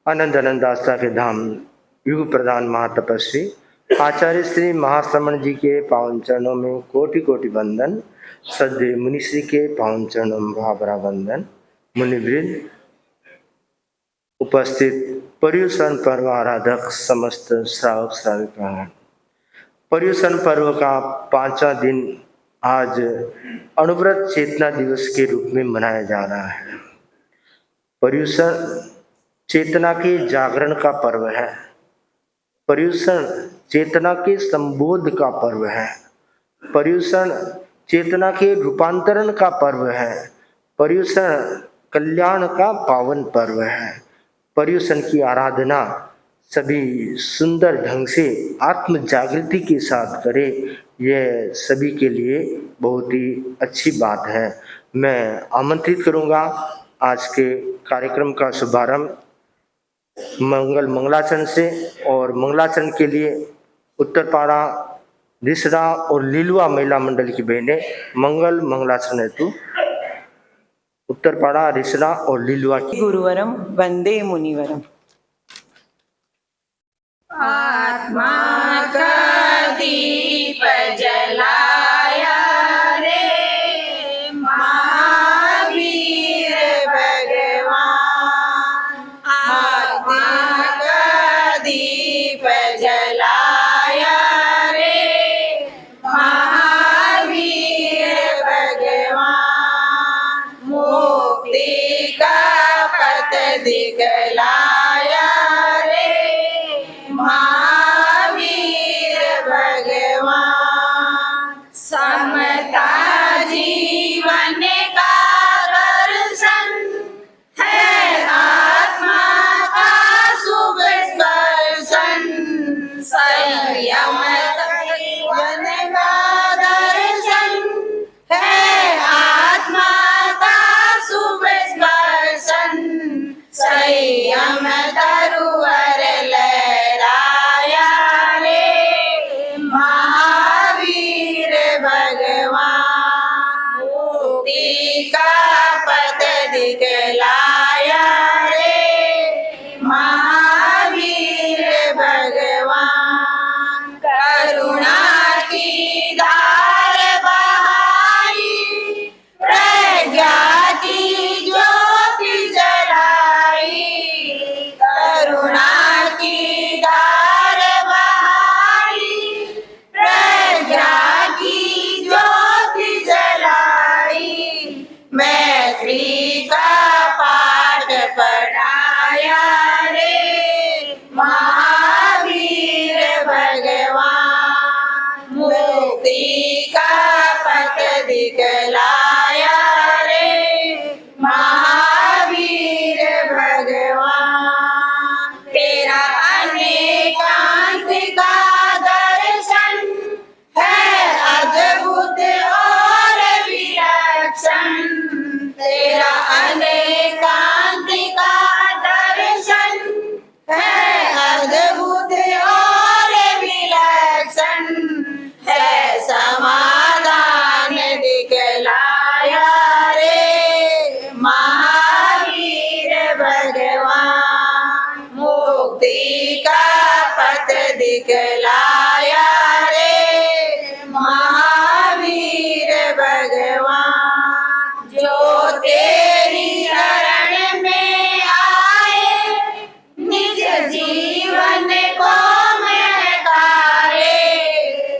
आनंद आनंदास्था के धाम युग प्रधान महातपस्वी आचार्य श्री महाश्रमण जी के पावन चरणों में कोटि कोटि वंदन। श्रद्धेय मुनिश्री के पावन चरणों में भावरा वंदन। मुनिवृंद, उपस्थित पर्युषण पर्व आराधक समस्त श्रावक श्राविकागण, पर्युषण पर्व का 5वां दिन आज अणुव्रत चेतना दिवस के रूप में मनाया जा रहा है। पर्युषण चेतना के जागरण का पर्व है। पर्युषण चेतना के संबोध का पर्व है। पर्युषण चेतना के रूपांतरण का पर्व है। पर्युषण कल्याण का पावन पर्व है। पर्युषण की आराधना सभी सुंदर ढंग से आत्म जागृति के साथ करें, यह सभी के लिए बहुत ही अच्छी बात है। मैं आमंत्रित करूंगा आज के कार्यक्रम का शुभारंभ मंगलाचरण से, और मंगलाचरण के लिए उत्तरपाड़ा, रिसड़ा और लीलुआ महिला मंडल की बहनें मंगलाचरण हेतु उत्तरपाड़ा, रिसड़ा और लीलुआ की गुरुवरम वंदे मुनिवरम। आत्मा का दीप जलाया रे महावीर भगवान, आत्मा का दीप जलाया रे महावीर भगवान, मुक्ति का पथ दिखलाया महावीर भगवान, समता जीवन का दर्शन है, आत्मा का शुभ स्पर्शन, संयम जीवन का दर्शन है, आत्मा का शुभ स्पर्शन, संयम तरुवर लहराया रे महावीर भगवान, मुक्ति का पथ दिखलाया रे महावीर भगवान, करुणा की धार बहाई, प्रज्ञा की ज्योति जलाई, करुणा की धार बहाई, प्रज्ञा की ज्योति जलाई, मैत्री का पाठ पढ़ाया रे महावीर भगवान, मुक्ति का पथ दिखलाया रे महावीर भगवान, तेरा अनेकांत का दर्शन है, अद्भुत और विलक्षण, तेरा अनेकांत का दर्शन है, अद्भुत और विलक्षण है, समाधान दिखलाया रे महावीर भगवान, मुक्ति का पथ दिखलाया रे महावीर भगवान, जो तेरी शरण में आए, निज जीवन को महकाए,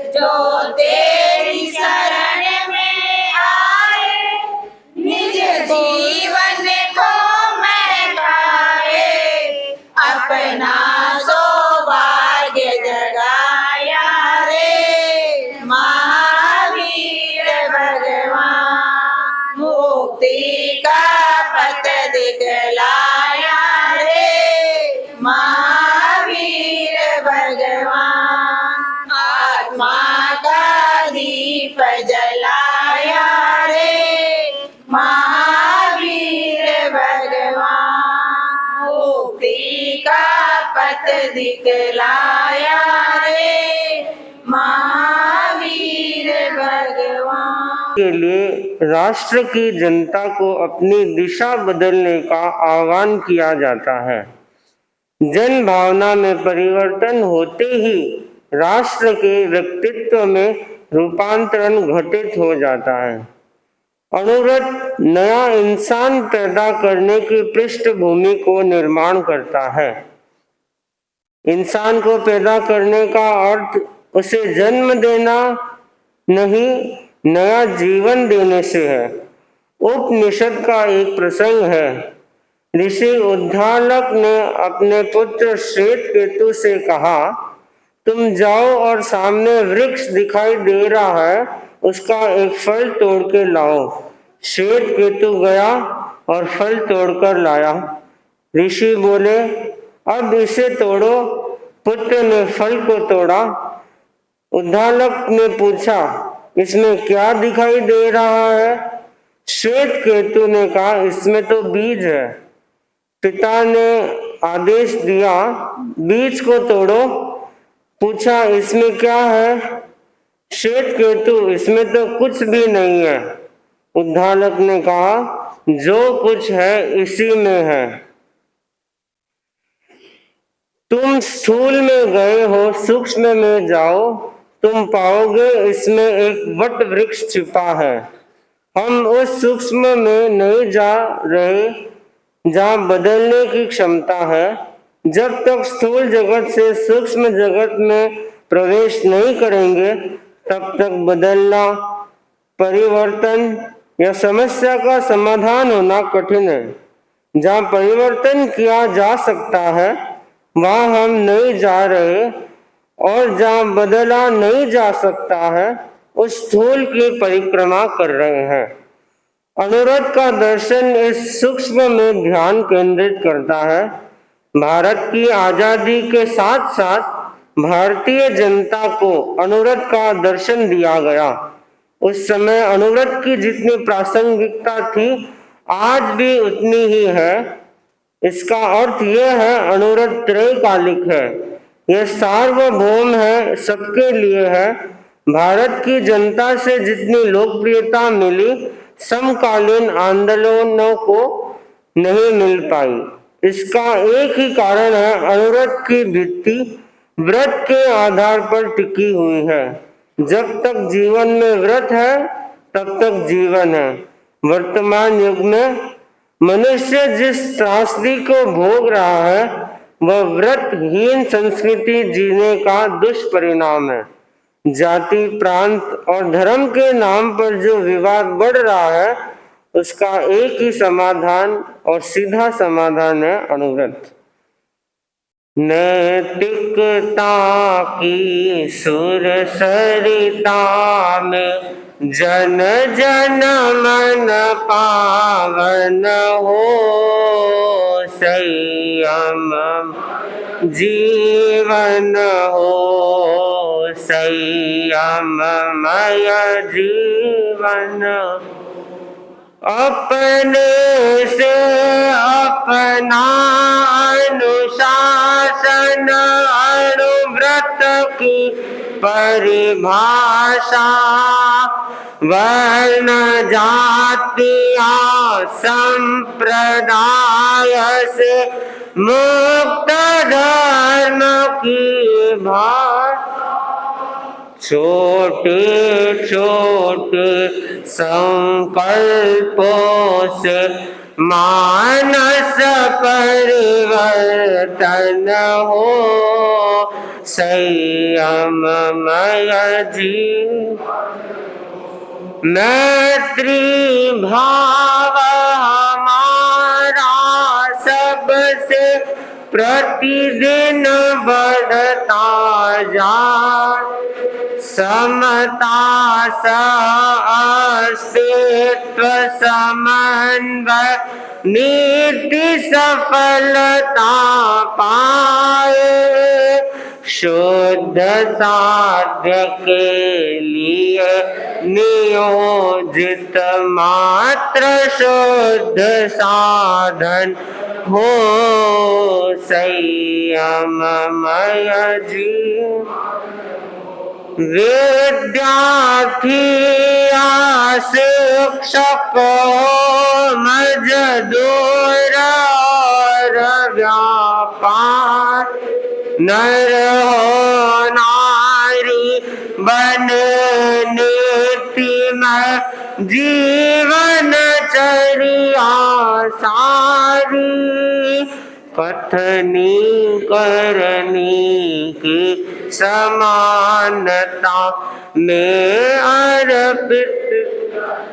जो तेरी शरण में आए, निज जीवन को महकाए, अपना सौभाग्य जगाया रे महावीर भगवान, मुक्ति का पथ दिखलाया रे महावीर भगवान, आत्मा का दीप जलाया रे महावीर भगवान, मुक्ति का पथ दिखलाया रे महावीर भगवान। के लिए राष्ट्र की जनता को अपनी दिशा बदलने का आह्वान किया जाता है। जन भावना में परिवर्तन होते ही राष्ट्र के व्यक्तित्व में रूपांतरण घटित हो जाता है। अनुव्रत नया इंसान पैदा करने की पृष्ठभूमि को निर्माण करता है। इंसान को पैदा करने का अर्थ उसे जन्म देना नहीं, नया जीवन देने से है। उपनिषद का एक प्रसंग है। ऋषि उद्दालक ने अपने पुत्र श्वेत केतु से कहा, तुम जाओ और सामने वृक्ष दिखाई दे रहा है, उसका एक फल तोड़ के लाओ। श्वेत केतु गया और फल तोड़कर लाया। ऋषि बोले, अब इसे तोड़ो। पुत्र ने फल को तोड़ा। उद्दालक ने पूछा, इसमें क्या दिखाई दे रहा है? श्वेत केतु ने कहा, इसमें तो बीज है। पिता ने आदेश दिया, बीज को तोड़ो। पूछा, इसमें क्या है? श्वेत केतु, इसमें तो कुछ भी नहीं है। उद्दालक ने कहा, जो कुछ है इसी में है। तुम स्थूल में गए हो, सूक्ष्म में जाओ, तुम पाओगे इसमें एक वट वृक्ष छिपा है। हम उस सूक्ष्म में नहीं जा रहे जहाँ बदलने की क्षमता है। जब तक स्थूल जगत से सूक्ष्म जगत में प्रवेश नहीं करेंगे, तब तक बदलना, परिवर्तन या समस्या का समाधान होना कठिन है। जहाँ परिवर्तन किया जा सकता है वहाँ हम नहीं जा रहे, और जहाँ बदला नहीं जा सकता है उस स्थूल की परिक्रमा कर रहे हैं। अनुरत का दर्शन इस सूक्ष्म में ध्यान केंद्रित करता है। भारत की आजादी के साथ साथ भारतीय जनता को अनुरत का दर्शन दिया गया। उस समय अनुरत की जितनी प्रासंगिकता थी, आज भी उतनी ही है। इसका अर्थ यह है, अनुरत त्रैकालिक है, यह सार्वभौम है, सबके लिए है। भारत की जनता से जितनी लोकप्रियता मिली, समकालीन आंदोलनों को नहीं मिल पाई। इसका एक ही कारण है, अनुरत की भित्ति व्रत के आधार पर टिकी हुई है। जब तक जीवन में व्रत है, तब तक जीवन है। वर्तमान युग में मनुष्य जिस त्रासदी को भोग रहा है, वह व्रतहीन संस्कृति जीने का दुष्परिणाम है। जाति, प्रांत और धर्म के नाम पर जो विवाद बढ़ रहा है, उसका एक ही समाधान और सीधा समाधान है, अनुव्रत। नैतिकता की सुर सरिता में जन जन मन पावन हो, संयम जीवन हो, संयममय जीवन। अपने से अपना अनुशासन, अनुव्रत की परिभाषा, वर्ण जातिया संप्रदाय से मुक्त धर्म की भाषा। छोटे छोटे संकल्पों से मानस परिवर्तन हो, संयममय जीवन। मैत्री भाव हमारा सबसे प्रतिदिन बढ़ता जाए, समता अस्तित्व समन्वय नीति सफलता पाए। शुद्ध साध्य के लिए नियोजित मात्र शुद्ध साधन हो, संयममय जीवन। विद्यार्थी या शिक्षक हो, मजदूर और व्यापारी, पार। नर हो नारी बने नीतिमय जीवन चर्या सारी। कथनी करनी की समानता में अर्पित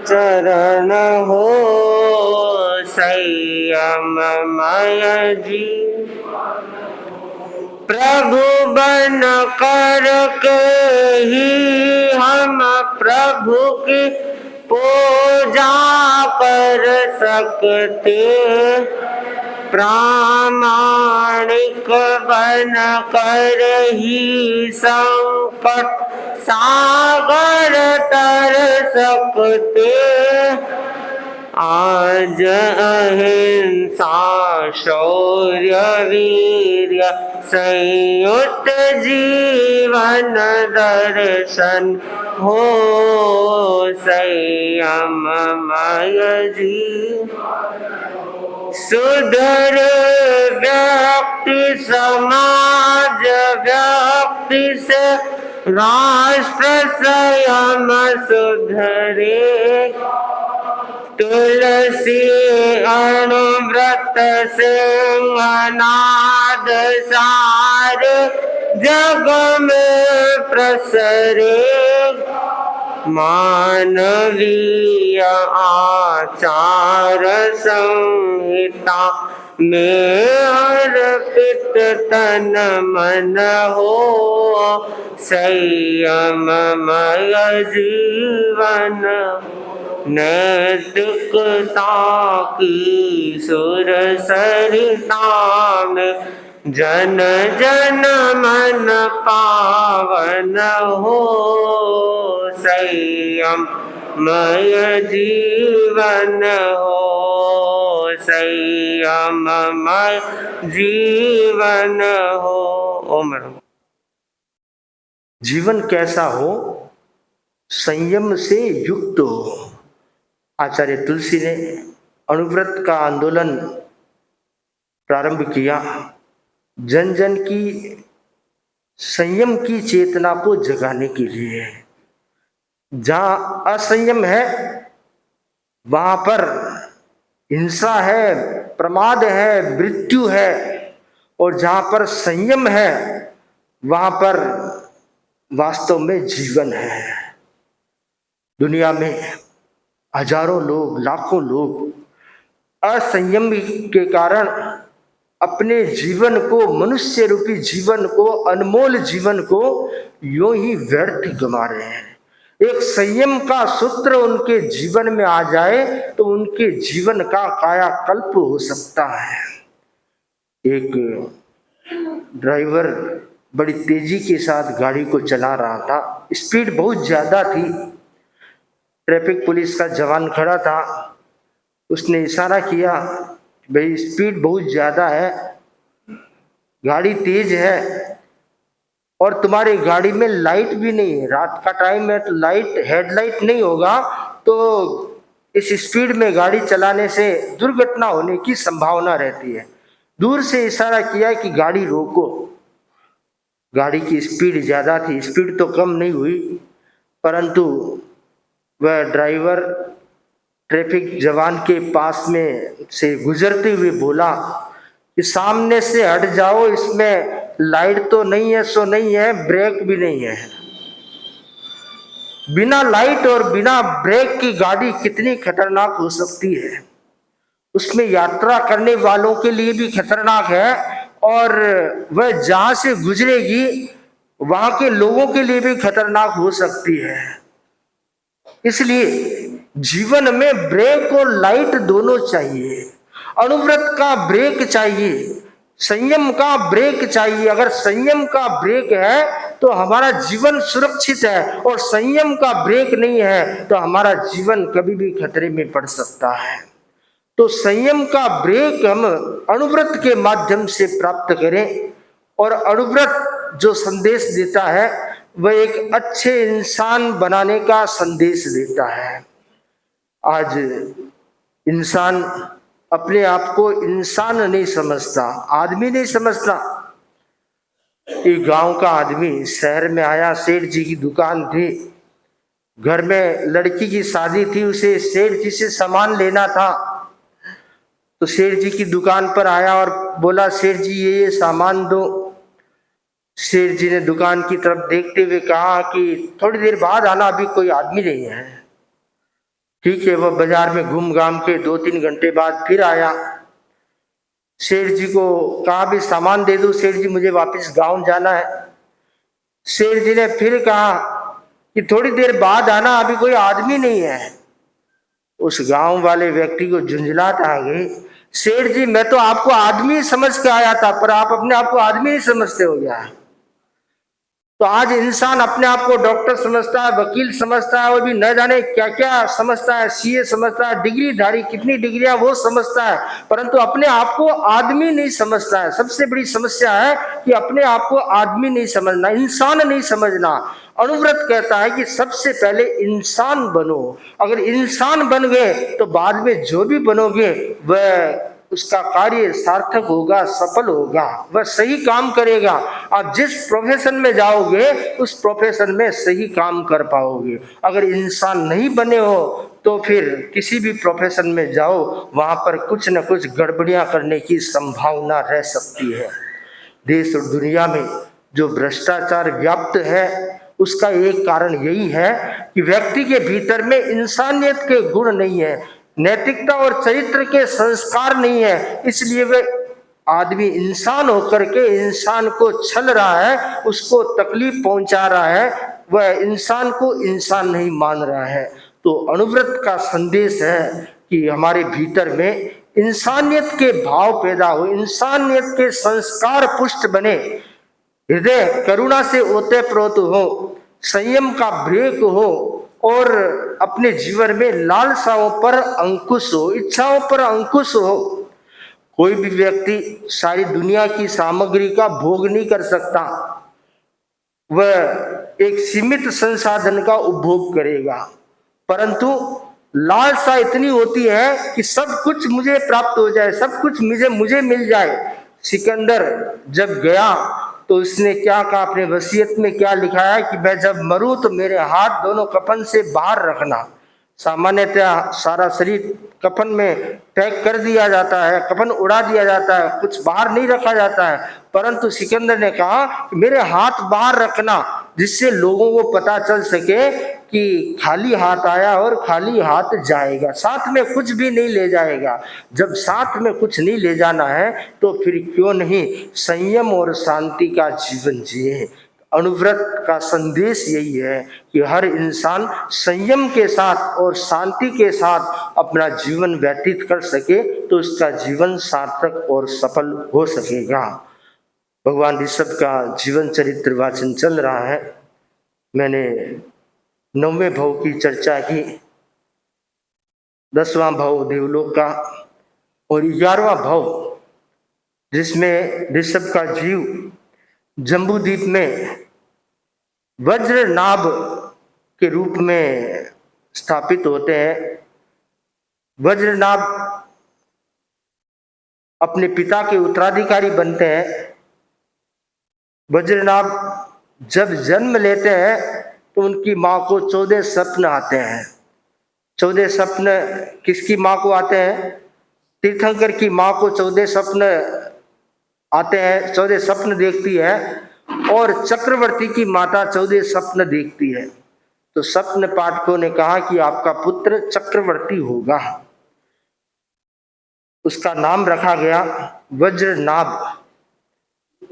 चरण हो संयममय जी। प्रभु बन कर के ही हम प्रभु की पूजा कर सकते। प्रामाणिक बन कर ही संकट सागर तर सकते। आज अहिंसा शौर्य वीर्य संयुक्त जीवन दर्शन हो संयममय जी। सुधर व्यक्ति समाज व्यक्ति से राष्ट्र स्वयं सुधरे। तुलसी अणुव्रत सिंहनाद सार जग में प्रसरे। मानवीय आचार संहिता में अर्पित तन मन हो संयममय जीवन। नैतिकता की सुर सरिता में जन जन मन पावन हो संयममय जीवन हो संयममय जीवन हो। ओम। जीवन कैसा हो? संयम से युक्त हो। आचार्य तुलसी ने अणुव्रत का आंदोलन प्रारंभ किया, जन जन की संयम की चेतना को जगाने के लिए। जहाँ असंयम है वहाँ पर हिंसा है, प्रमाद है, मृत्यु है, और जहाँ पर संयम है वहाँ पर वास्तव में जीवन है। दुनिया में हजारों लोग, लाखों लोग असंयम के कारण अपने जीवन को, मनुष्य रूपी जीवन को, अनमोल जीवन को यूं ही व्यर्थ गंवा रहे हैं। एक संयम का सूत्र उनके जीवन में आ जाए तो उनके जीवन का कायाकल्प हो सकता है। एक ड्राइवर बड़ी तेजी के साथ गाड़ी को चला रहा था, स्पीड बहुत ज्यादा थी। ट्रैफिक पुलिस का जवान खड़ा था, उसने इशारा किया, भाई स्पीड बहुत ज्यादा है, गाड़ी तेज है और तुम्हारी गाड़ी में लाइट भी नहीं है, रात का टाइम है तो लाइट, हेडलाइट नहीं होगा तो इस स्पीड में गाड़ी चलाने से दुर्घटना होने की संभावना रहती है। दूर से इशारा किया कि गाड़ी रोको। गाड़ी की स्पीड ज्यादा थी, स्पीड तो कम नहीं हुई, परंतु वह ड्राइवर ट्रैफिक जवान के पास में से गुजरते हुए बोला कि सामने से हट जाओ, इसमें लाइट तो नहीं है सो नहीं है, ब्रेक भी नहीं है। बिना लाइट और बिना ब्रेक की गाड़ी कितनी खतरनाक हो सकती है, उसमें यात्रा करने वालों के लिए भी खतरनाक है और वह जहां से गुजरेगी वहां के लोगों के लिए भी खतरनाक हो सकती है। इसलिए जीवन में ब्रेक और लाइट दोनों चाहिए। अणुव्रत का ब्रेक चाहिए, संयम का ब्रेक चाहिए। अगर संयम का ब्रेक है तो हमारा जीवन सुरक्षित है, और संयम का ब्रेक नहीं है तो हमारा जीवन कभी भी खतरे में पड़ सकता है। तो संयम का ब्रेक हम अणुव्रत के माध्यम से प्राप्त करें, और अणुव्रत जो संदेश देता है वह एक अच्छे इंसान बनाने का संदेश देता है। आज इंसान अपने आप को इंसान नहीं समझता, आदमी नहीं समझता। एक गांव का आदमी शहर में आया, सेठ जी की दुकान थी, घर में लड़की की शादी थी, उसे सेठ जी से सामान लेना था। तो सेठ जी की दुकान पर आया और बोला, सेठ जी ये सामान दो। सेठ जी ने दुकान की तरफ देखते हुए कहा कि थोड़ी देर बाद आना, अभी कोई आदमी नहीं है। ठीक है, वह बाजार में घूम घाम के 2-3 घंटे बाद फिर आया। सेठ जी को कहा भी सामान दे दो सेठ जी, मुझे वापस गांव जाना है। सेठ जी ने फिर कहा कि थोड़ी देर बाद आना, अभी कोई आदमी नहीं है। उस गांव वाले व्यक्ति को झुंझलाहट आ गई, सेठ जी मैं तो आपको आदमी समझ के आया था, पर आप अपने आप को आदमी नहीं समझते हो गया। तो आज इंसान अपने आप को डॉक्टर समझता है, वकील समझता है, और भी न जाने क्या क्या समझता है, सीए समझता है, डिग्री धारी कितनी डिग्रियां वो समझता है, परंतु अपने आप को आदमी नहीं समझता है। सबसे बड़ी समस्या है कि अपने आप को आदमी नहीं समझना, इंसान नहीं समझना। अनुव्रत कहता है कि सबसे पहले इंसान बनो। अगर इंसान बन गए तो बाद में जो भी बनोगे वह उसका कार्य सार्थक होगा, सफल होगा, वह सही काम करेगा। आप जिस प्रोफेशन में जाओगे उस प्रोफेशन में सही काम कर पाओगे। अगर इंसान नहीं बने हो तो फिर किसी भी प्रोफेशन में जाओ, वहां पर कुछ न कुछ गड़बड़ियां करने की संभावना रह सकती है। देश और दुनिया में जो भ्रष्टाचार व्याप्त है उसका एक कारण यही है कि व्यक्ति के भीतर में इंसानियत के गुण नहीं है, नैतिकता और चरित्र के संस्कार नहीं है। इसलिए वे आदमी इंसान होकर के इंसान को छल रहा है, उसको तकलीफ पहुंचा रहा है, वह इंसान को इंसान नहीं मान रहा है। तो अनुव्रत का संदेश है कि हमारे भीतर में इंसानियत के भाव पैदा हो, इंसानियत के संस्कार पुष्ट बने, हृदय करुणा से ओतप्रोत हो, संयम का ब्रेक हो और अपने जीवन में लालसाओं पर अंकुश हो, इच्छाओं पर अंकुश हो। कोई भी व्यक्ति सारी दुनिया की सामग्री का भोग नहीं कर सकता, वह एक सीमित संसाधन का उपभोग करेगा, परंतु लालसा इतनी होती है कि सब कुछ मुझे प्राप्त हो जाए, सब कुछ मुझे मिल जाए। सिकंदर जब गया तो उसने क्या कहा, अपने वसीयत में क्या लिखा है कि मैं जब मरूं तो मेरे हाथ दोनों कफन से बाहर रखना। सामान्यतः सारा शरीर कफन में पैक कर दिया जाता है, कफन उड़ा दिया जाता है, कुछ बाहर नहीं रखा जाता है, परंतु सिकंदर ने कहा कि मेरे हाथ बाहर रखना, जिससे लोगों को पता चल सके कि खाली हाथ आया और खाली हाथ जाएगा, साथ में कुछ भी नहीं ले जाएगा। जब साथ में कुछ नहीं ले जाना है तो फिर क्यों नहीं संयम और शांति का जीवन जिए। अनुव्रत का संदेश यही है कि हर इंसान संयम के साथ और शांति के साथ अपना जीवन व्यतीत कर सके तो उसका जीवन सार्थक और सफल हो सकेगा। भगवान ऋषभ का जीवन चरित्र वाचन चल रहा है। मैंने 9वें भाव की चर्चा की, 10वां भाव देवलोक का और 11वां भाव जिसमें ऋषभ का जीव जम्बूद्वीप में वज्र नाभ के रूप में स्थापित होते हैं। वज्र नाभ अपने पिता के उत्तराधिकारी बनते हैं। वज्रनाभ जब जन्म लेते हैं तो उनकी माँ को 14 स्वप्न आते हैं। 14 स्वप्न किसकी माँ को आते हैं? तीर्थंकर की माँ को 14 स्वप्न आते हैं, 14 स्वप्न देखती है, और चक्रवर्ती की माता 14 स्वप्न देखती है। तो स्वप्न पाठकों ने कहा कि आपका पुत्र चक्रवर्ती होगा। उसका नाम रखा गया वज्रनाभ।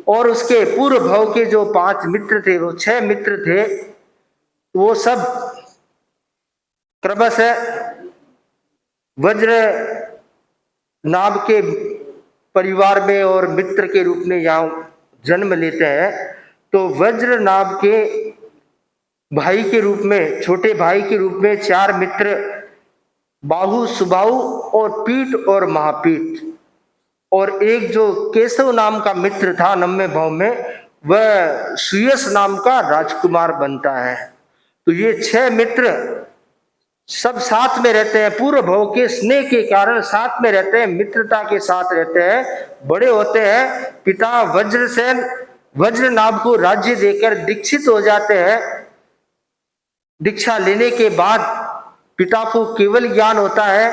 और उसके पूर्व भाव के जो 5 मित्र थे, वो 6 मित्र थे, वो सब क्रमशः वज्र नाभ के परिवार में और मित्र के रूप में यहाँ जन्म लेते हैं। तो वज्र नाभ के भाई के रूप में, छोटे भाई के रूप में 4 मित्र, बाहु, सुबाहु और पीठ और महापीठ, और एक जो केशव नाम का मित्र था 9वें भाव में, वह सुयस नाम का राजकुमार बनता है। तो ये 6 मित्र सब साथ में रहते हैं, पूर्व भव के स्नेह के कारण साथ में रहते हैं, मित्रता के साथ रहते हैं, बड़े होते हैं। पिता वज्रसेन वज्रनाभ को राज्य देकर दीक्षित हो जाते हैं। दीक्षा लेने के बाद पिता को केवल ज्ञान होता है,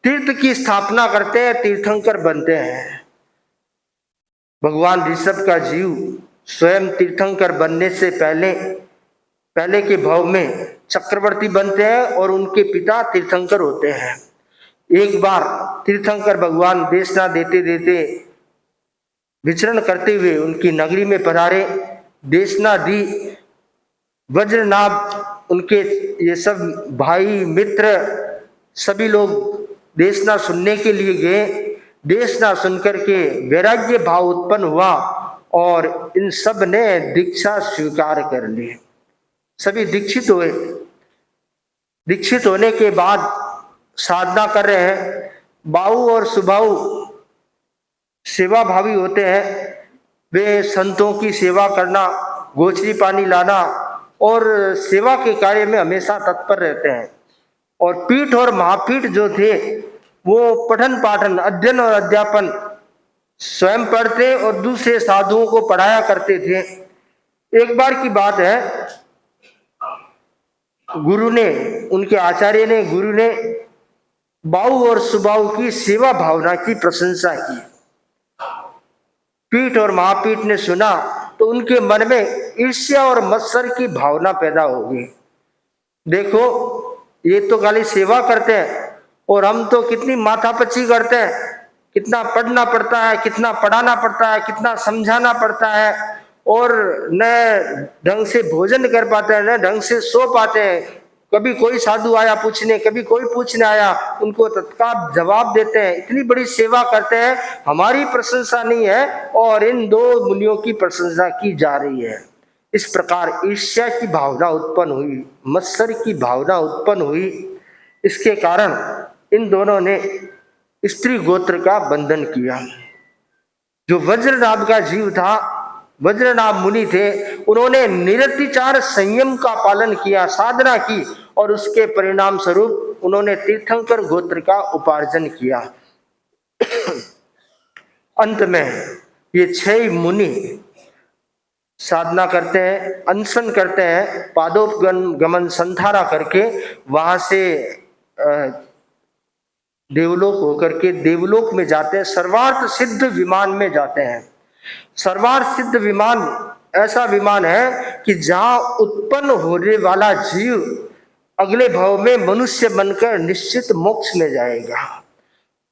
तीर्थ की स्थापना करते हैं, तीर्थंकर बनते हैं। भगवान ऋषभ का जीव स्वयं तीर्थंकर बनने से पहले के भाव में चक्रवर्ती बनते हैं और उनके पिता तीर्थंकर होते हैं। एक बार तीर्थंकर भगवान देशना देते देते विचरण करते हुए उनकी नगरी में पधारे। देशना दी, वज्रनाभ, उनके ये सब भाई मित्र सभी लोग देशना सुनने के लिए गए। देशना सुनकर के वैराग्य भाव उत्पन्न हुआ और इन सब ने दीक्षा स्वीकार कर ली। सभी दीक्षित हुए। दीक्षित होने के बाद साधना कर रहे हैं। बाहु और सुबाहु सेवा भावी होते हैं। वे संतों की सेवा करना, गोचरी पानी लाना और सेवा के कार्य में हमेशा तत्पर रहते हैं। और पीठ और महापीठ जो थे वो पठन पाठन, अध्ययन और अध्यापन स्वयं पढ़ते और दूसरे साधुओं को पढ़ाया करते थे। एक बार की बात है, उनके आचार्य ने, गुरु ने बाहु और सुबाहु की सेवा भावना की प्रशंसा की। पीठ और महापीठ ने सुना तो उनके मन में ईर्ष्या और मत्सर की भावना पैदा हो गई। देखो, ये तो खाली सेवा करते हैं और हम तो कितनी माथापच्ची करते हैं, कितना पढ़ना पड़ता है, कितना पढ़ाना पड़ता है, कितना समझाना पड़ता है, और न ढंग से भोजन कर पाते हैं, न ढंग से सो पाते हैं। कभी कोई साधु आया पूछने, कभी कोई पूछने आया, उनको तत्काल जवाब देते हैं। इतनी बड़ी सेवा करते हैं, हमारी प्रशंसा नहीं है और इन दो मुनियों की प्रशंसा की जा रही है। इस प्रकार ईर्ष्या की भावना उत्पन्न हुई, मत्सर की भावना उत्पन्न हुई। इसके कारण इन दोनों ने स्त्री गोत्र का बंधन किया। जो वज्रनाभ का जीव था, वज्रनाभ मुनि थे, उन्होंने निरतिचार संयम का पालन किया, साधना की और उसके परिणाम स्वरूप उन्होंने तीर्थंकर गोत्र का उपार्जन किया। अंत में ये 6 मुनि साधना करते हैं, अनशन करते हैं, पादोपगमन संधारा करके वहां से देवलोक होकर के देवलोक में जाते हैं, सर्वार्थ सिद्ध विमान में जाते हैं। सर्वार्थ सिद्ध विमान ऐसा विमान है कि जहां उत्पन्न होने वाला जीव अगले भाव में मनुष्य बनकर निश्चित मोक्ष में जाएगा।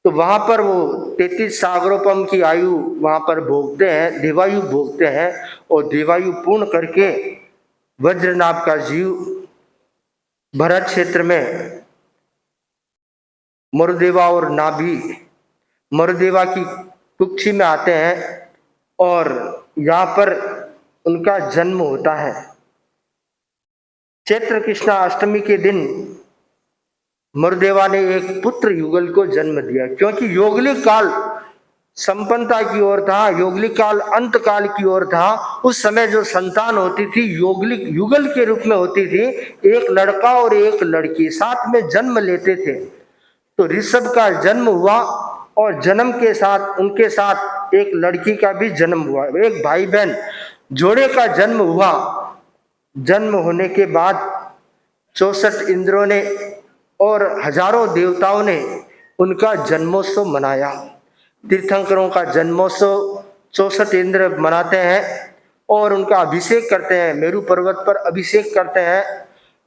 तो वहां पर वो 33 सागरोपम की आयु वहां पर भोगते हैं, देवायु भोगते हैं, और देवायु पूर्ण करके वज्रनाभ का जीव भरत क्षेत्र में मरुदेवा और नाभि, मरुदेवा की कुक्षी में आते हैं और यहाँ पर उनका जन्म होता है। चैत्र कृष्णा अष्टमी के दिन मरुदेवा ने एक पुत्र युगल को जन्म दिया, क्योंकि योगलिक काल संपन्नता की ओर था, योगलिक काल अंत काल की ओर था। उस समय जो संतान होती थी योगलिक युगल के रूप में होती थी, एक लड़का और एक लड़की साथ में जन्म लेते थे। तो ऋषभ का जन्म हुआ और जन्म के साथ उनके साथ एक लड़की का भी जन्म हुआ, एक भाई बहन जोड़े का जन्म हुआ। जन्म होने के बाद 64 इंद्रों ने और हजारों देवताओं ने उनका जन्मोत्सव मनाया। तीर्थंकरों का जन्मोत्सव 64 इंद्र मनाते हैं और उनका अभिषेक करते हैं, मेरू पर्वत पर अभिषेक करते हैं।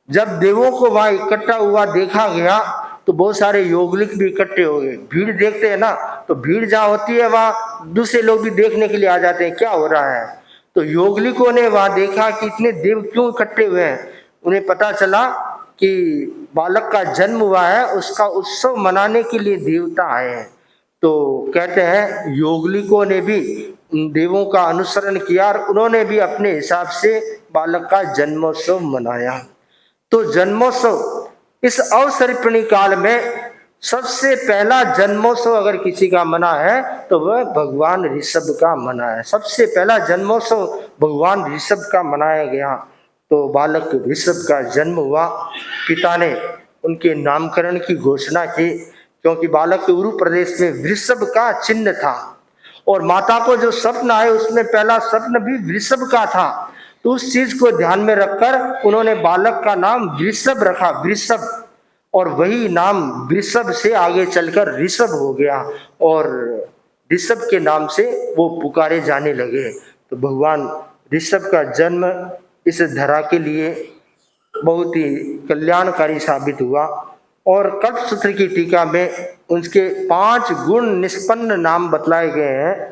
जब देवों को वहां इकट्ठा हुआ देखा गया तो बहुत सारे योगलिक भी इकट्ठे हो गए। भीड़ देखते हैं ना, तो भीड़ जहाँ होती है वहां दूसरे लोग भी देखने के लिए आ जाते हैं क्या हो रहा है। तो योगलिकों ने वहां देखा कि इतने देव क्यों इकट्ठे हुए हैं। उन्हें पता चला कि बालक का जन्म हुआ है, उसका उत्सव मनाने के लिए देवता आए हैं। तो कहते हैं योगलिकों ने भी देवों का अनुसरण किया और उन्होंने भी अपने हिसाब से बालक का जन्मोत्सव मनाया। तो जन्मोत्सव इस अवसर्पिणी काल में सबसे पहला जन्मोत्सव अगर किसी का मना है तो वह भगवान ऋषभ का मना है। सबसे पहला जन्मोत्सव भगवान ऋषभ का मनाया गया। तो बालक ऋषभ का जन्म हुआ। पिता ने उनके नामकरण की घोषणा की, क्योंकि बालक के उरु प्रदेश में वृषभ का चिन्ह था और माता को जो स्वप्न आए उसमें पहला स्वप्न भी वृषभ का था। तो उस चीज को ध्यान में रखकर उन्होंने बालक का नाम वृषभ रखा, वृषभ, और वही नाम वृषभ से आगे चलकर ऋषभ हो गया और ऋषभ के नाम से वो पुकारे जाने लगे। तो भगवान ऋषभ का जन्म इस धरा के लिए बहुत ही कल्याणकारी साबित हुआ और कल्पसूत्र की टीका में उनके 5 गुण निष्पन्न नाम बतलाए गए हैं।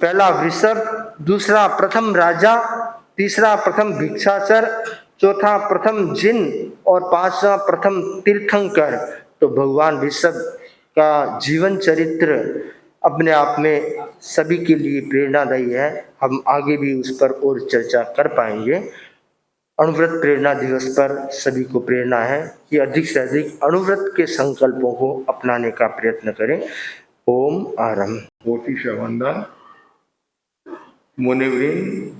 पहला वृषभ, दूसरा प्रथम राजा, तीसरा प्रथम भिक्षाचर, चौथा प्रथम जिन और पांचवा प्रथम तीर्थंकर। तो भगवान ऋषभ का जीवन चरित्र अपने आप में सभी के लिए प्रेरणादायी है। हम आगे भी उस पर और चर्चा कर पाएंगे। अणुव्रत प्रेरणा दिवस पर सभी को प्रेरणा है कि अधिक से अधिक अणुव्रत के संकल्पों को अपनाने का प्रयत्न करें। ओम आरंभ। कोटि से वंदन। मुनिवृंद,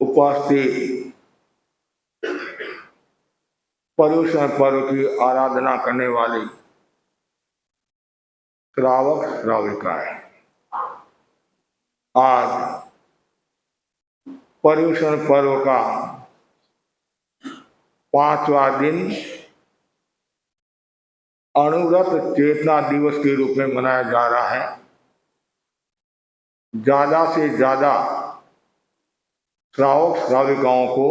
उपस्थित पर्युषण पर्व की आराधना करने वाली श्रावक श्राविकाएं, आज पर्युषण पर्व का 5वां दिन अणुव्रत चेतना दिवस के रूप में मनाया जा रहा है। ज्यादा से ज्यादा श्रावक श्राविकाओं को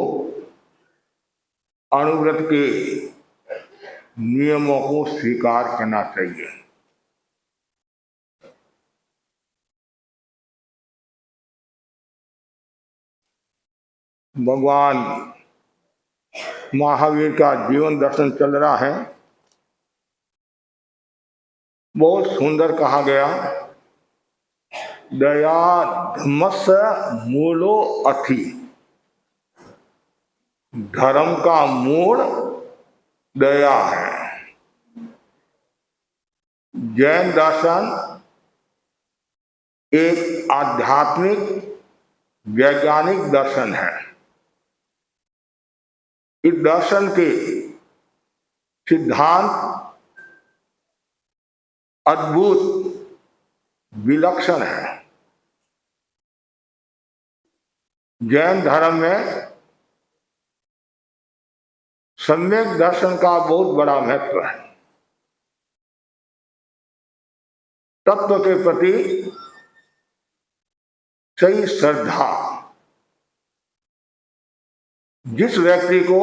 अणुव्रत के नियमों को स्वीकार करना चाहिए। भगवान महावीर का जीवन दर्शन चल रहा है। बहुत सुंदर कहा गया, दया धम्मस्य मूलो अथि। धर्म का मूल दया है। जैन दर्शन एक आध्यात्मिक वैज्ञानिक दर्शन है। इस दर्शन के सिद्धांत अद्भुत विलक्षण है। जैन धर्म में सम्यक दर्शन का बहुत बड़ा महत्व है। तत्व के प्रति सही श्रद्धा। जिस व्यक्ति को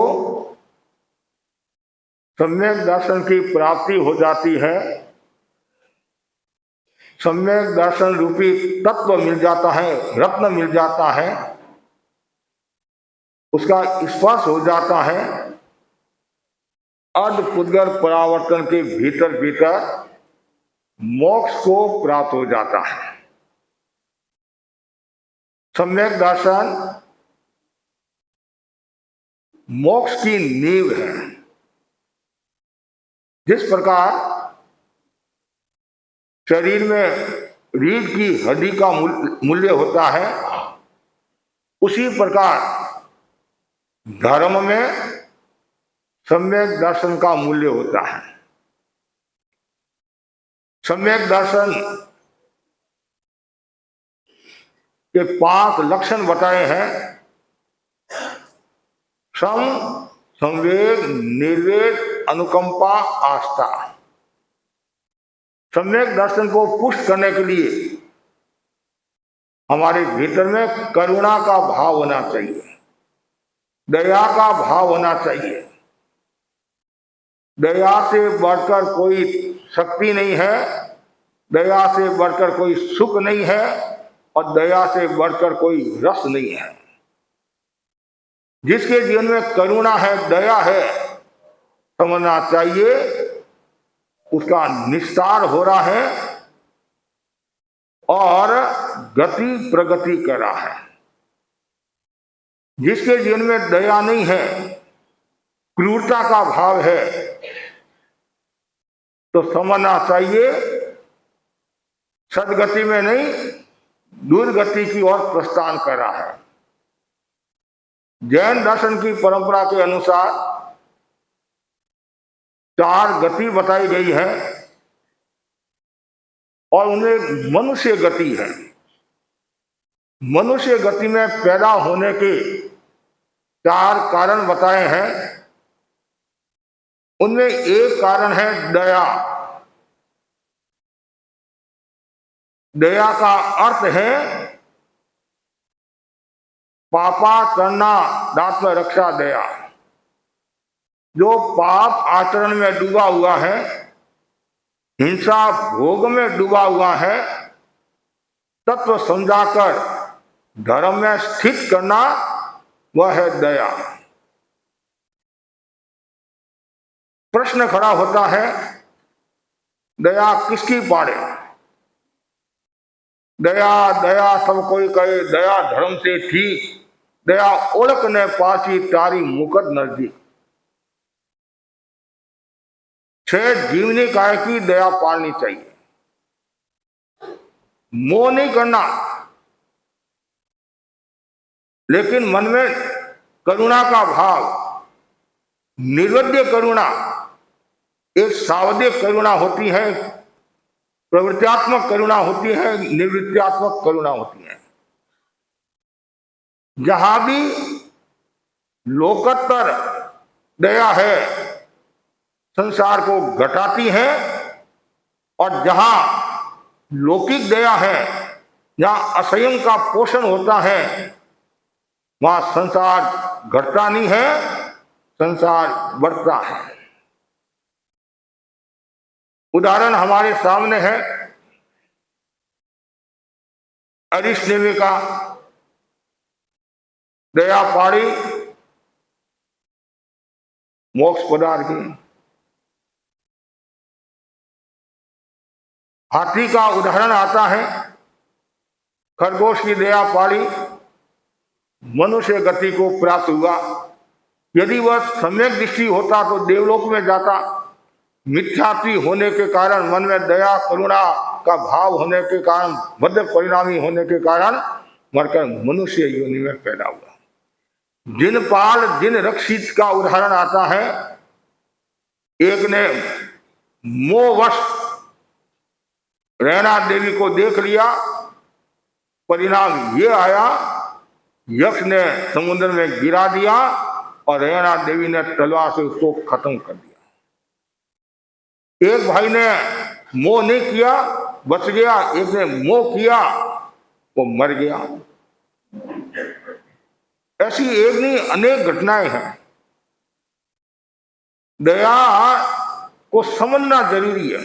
सम्यक दर्शन की प्राप्ति हो जाती है, सम्यक दर्शन रूपी तत्व मिल जाता है, रत्न मिल जाता है, उसका स्पर्श हो जाता है, अर्धपुद्गर परावर्तन के भीतर भीतर मोक्ष को प्राप्त हो जाता है। सम्यक दर्शन मोक्ष की नींव है। जिस प्रकार शरीर में रीढ़ की हड्डी का मूल्य होता है, उसी प्रकार धर्म में सम्यक दर्शन का मूल्य होता है। सम्यक दर्शन के 5 लक्षण बताए हैं। सम, संवेग, निर्वेग, अनुकंपा, आस्था। सम्यक दर्शन को पुष्ट करने के लिए हमारे भीतर में करुणा का भाव होना चाहिए, दया का भाव होना चाहिए। दया से बढ़कर कोई शक्ति नहीं है, दया से बढ़कर कोई सुख नहीं है और दया से बढ़कर कोई रस नहीं है। जिसके जीवन में करुणा है, दया है, समझना चाहिए उसका निस्तार हो रहा है और गति प्रगति कर रहा है। जिसके जीवन में दया नहीं है, क्रूरता का भाव है, तो समझना चाहिए सदगति में नहीं, दुर्गति की ओर प्रस्थान कर रहा है। जैन दर्शन की परंपरा के अनुसार 4 गति बताई गई है और उनमें मनुष्य गति है। मनुष्य गति में पैदा होने के 4 कारण बताए हैं। उनमें एक कारण है दया। दया का अर्थ है पापाचरणा दात्म रक्षा दया। जो पाप आचरण में डूबा हुआ है, हिंसा भोग में डूबा हुआ है, तत्व समझाकर धर्म में स्थित करना, वह है दया। प्रश्न खड़ा होता है, दया किसकी पाड़े? दया दया सब कोई कहे, दया धर्म से ठीक, दया ओळख ने पासी तारी मुकट नजदीक। 6 जीवनी काय की दया पालनी चाहिए। मोह नहीं करना, लेकिन मन में करुणा का भाव, निर्वध्य करुणा, एक सावधिक करुणा होती है, प्रवृत्त्यात्मक करुणा होती है, निवृत्त्यात्मक करुणा होती है। जहां भी लोकोत्तर दया है, संसार को घटाती है, और जहां लौकिक दया है, जहां असंयम का पोषण होता है, वहां संसार घटता नहीं है, संसार बढ़ता है। उदाहरण हमारे सामने है अरिष्टनेमी का। दया पाड़ी मोक्ष पदार्थ की। हाथी का उदाहरण आता है, खरगोश की दया पाड़ी मनुष्य गति को प्राप्त हुआ। यदि वह सम्यक दृष्टि होता तो देवलोक में जाता। मिथ्यात्वी होने के कारण, मन में दया करुणा का भाव होने के कारण, मध्य परिणामी होने के कारण मरकर मनुष्य योनि में पैदा हुआ। जिनपाल जिन रक्षित का उदाहरण आता है। एक ने मोहवश रैना देवी को देख लिया, परिणाम ये आया, यक्ष ने समुद्र में गिरा दिया और रैना देवी ने तलवार से उसको खत्म कर दिया। एक भाई ने मोह नहीं किया, बच गया। एक ने मोह किया, वो मर गया। ऐसी एक नहीं अनेक घटनाएं हैं। दया को समझना जरूरी है।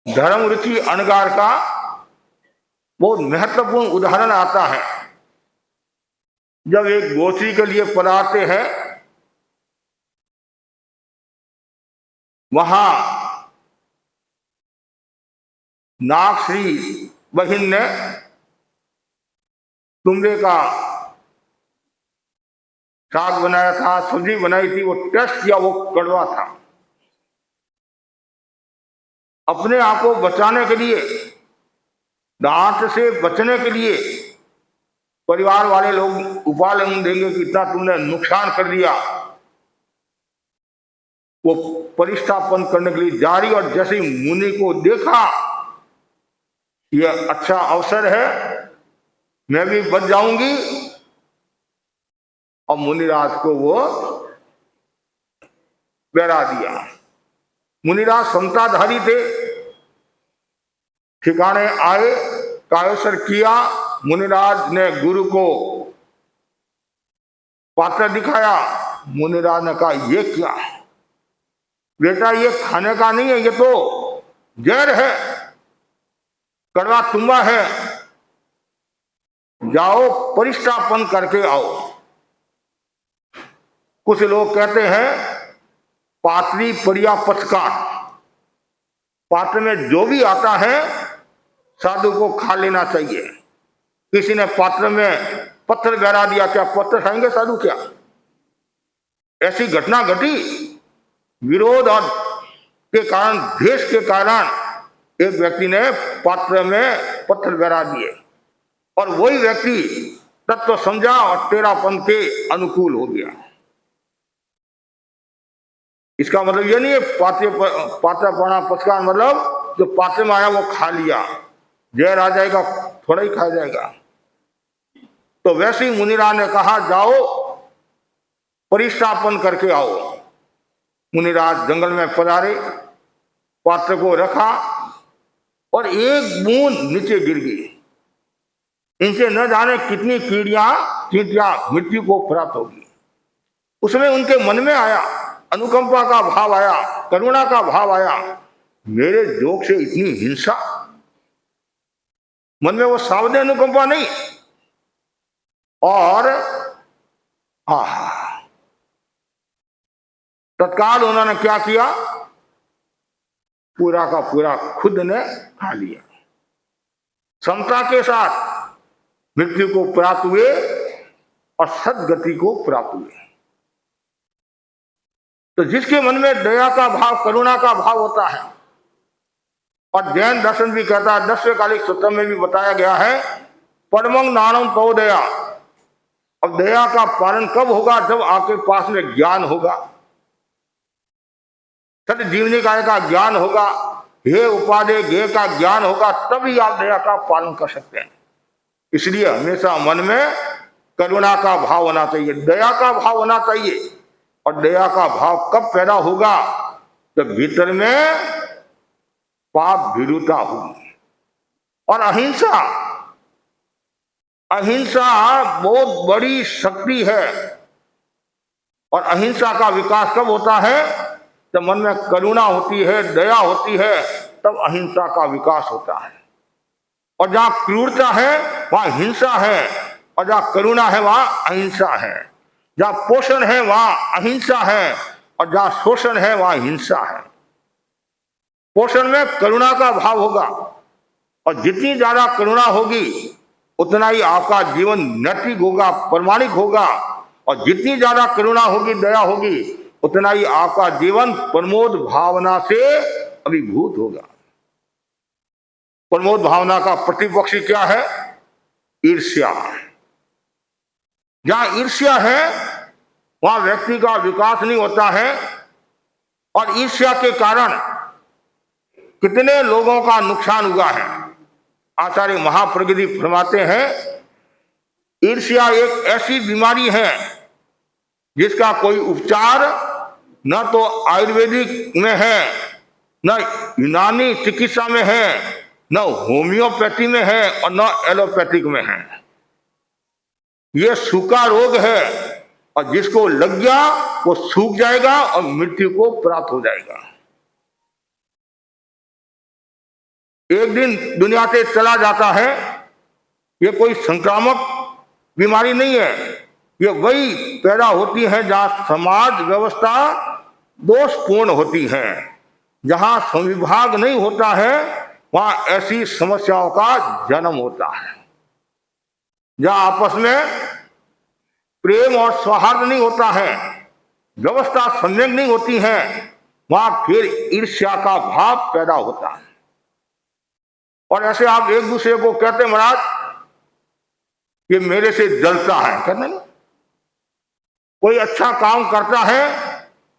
धर्म रुचि अणगार का बहुत महत्वपूर्ण उदाहरण आता है। जब एक गोत्री के लिए पधारते हैं, वहां नागश्री बहिन ने तुम्बे का साग बनाया था, सब्जी बनाई थी। वो टेस्ट किया, वो कड़वा था। अपने आप को बचाने के लिए, डांट से बचने के लिए परिवार वाले लोग उपाय देंगे कि इतना तुमने नुकसान कर दिया। वो परिस्थापन करने के लिए जारी, और जैसे मुनि को देखा यह अच्छा अवसर है, मैं भी बच जाऊंगी, और मुनिराज को वो बैरा दिया। मुनिराज समताधारी थे, ठिकाने आए, कायोसर किया। मुनिराज ने गुरु को पात्र दिखाया। मुनिराज ने कहा, ये क्या बेटा, ये खाने का नहीं है, ये तो जहर है, कड़वा तुम्बा है। जाओ परिस्थापन करके आओ। कुछ लोग कहते हैं पात्री परिया पचकार, पात्र में जो भी आता है साधु को खा लेना चाहिए। किसी ने पात्र में पत्थर गहरा दिया, क्या पत्थर खाएंगे साधु क्या? ऐसी घटना घटी। विरोध और के कारण, द्वेष के कारण एक व्यक्ति ने पात्र में पत्थर गहरा दिए, और वही व्यक्ति तत्व समझा और तेरापन के अनुकूल हो गया। इसका मतलब ये नहीं है पात्र पाना पचका, मतलब जो पात्र में आया वो खा लिया, जहर आ जाएगा थोड़ा ही खा जाएगा। तो वैसे ही मुनिराज ने कहा जाओ परिष्टापन करके आओ। मुनिराज जंगल में पधारे, पात्र को रखा और एक बूंद नीचे गिर गई। इनसे न जाने कितनी कीड़ियां चींटियां मृत्यु को प्राप्त होगी। उसमें उनके मन में आया, अनुकंपा का भाव आया, करुणा का भाव आया, मेरे जोग से इतनी हिंसा। मन में वो सावधान अनुकंपा नहीं, और तत्काल उन्होंने क्या किया, पूरा का पूरा खुद ने खा लिया। समता के साथ मृत्यु को प्राप्त हुए और सदगति को प्राप्त हुए। तो जिसके मन में दया का भाव, करुणा का भाव होता है, और जैन दर्शन भी कहता है, 10वें कालिक सूत्र में भी बताया गया है, परमं नानम तो दया। अब दया का पालन कब होगा, जब आपके पास में ज्ञान होगा, सत्य जीवनी काय का ज्ञान होगा, हे उपादेय ज्ञेय का ज्ञान होगा, तभी आप दया का पालन कर सकते हैं। इसलिए हमेशा मन में करुणा का भाव होना चाहिए, दया का भाव होना चाहिए। और दया का भाव कब पैदा होगा, जब भीतर में पाप भीरुता होगी। और अहिंसा, अहिंसा बहुत बड़ी शक्ति है। और अहिंसा का विकास कब होता है, जब मन में करुणा होती है, दया होती है, तब अहिंसा का विकास होता है। और जहां क्रूरता है वहां हिंसा है, और जहां करुणा है वहां अहिंसा है। जहां पोषण है वहां अहिंसा है, और जहां शोषण है वहां हिंसा है। पोषण में करुणा का भाव होगा, और जितनी ज्यादा करुणा होगी उतना ही आपका जीवन नैतिक होगा, प्रामाणिक होगा। और जितनी ज्यादा करुणा होगी, दया होगी, उतना ही आपका जीवन प्रमोद भावना से अभिभूत होगा। प्रमोद भावना का प्रतिपक्षी क्या है, ईर्ष्या। जहां ईर्ष्या है वहां व्यक्ति का विकास नहीं होता है, और ईर्ष्या के कारण कितने लोगों का नुकसान हुआ है। आचार्य महाप्रगति फरमाते हैं, ईर्ष्या एक ऐसी बीमारी है जिसका कोई उपचार न तो आयुर्वेदिक में है, न यूनानी चिकित्सा में है, न होम्योपैथी में है, और न एलोपैथिक में है। यह सूखा रोग है, और जिसको लग गया वो सूख जाएगा और मृत्यु को प्राप्त हो जाएगा। एक दिन दुनिया से चला जाता है। ये कोई संक्रामक बीमारी नहीं है, ये वही पैदा होती है जहां समाज व्यवस्था दोषपूर्ण होती है। जहां संविभाग नहीं होता है वहां ऐसी समस्याओं का जन्म होता है। जहां आपस में प्रेम और सौहार्द नहीं होता है, व्यवस्था सम्यक नहीं होती है, वहां फिर ईर्ष्या का भाव पैदा होता है। और ऐसे आप एक दूसरे को कहते, महाराज ये मेरे से जलता है, कहते नहीं। कोई अच्छा काम करता है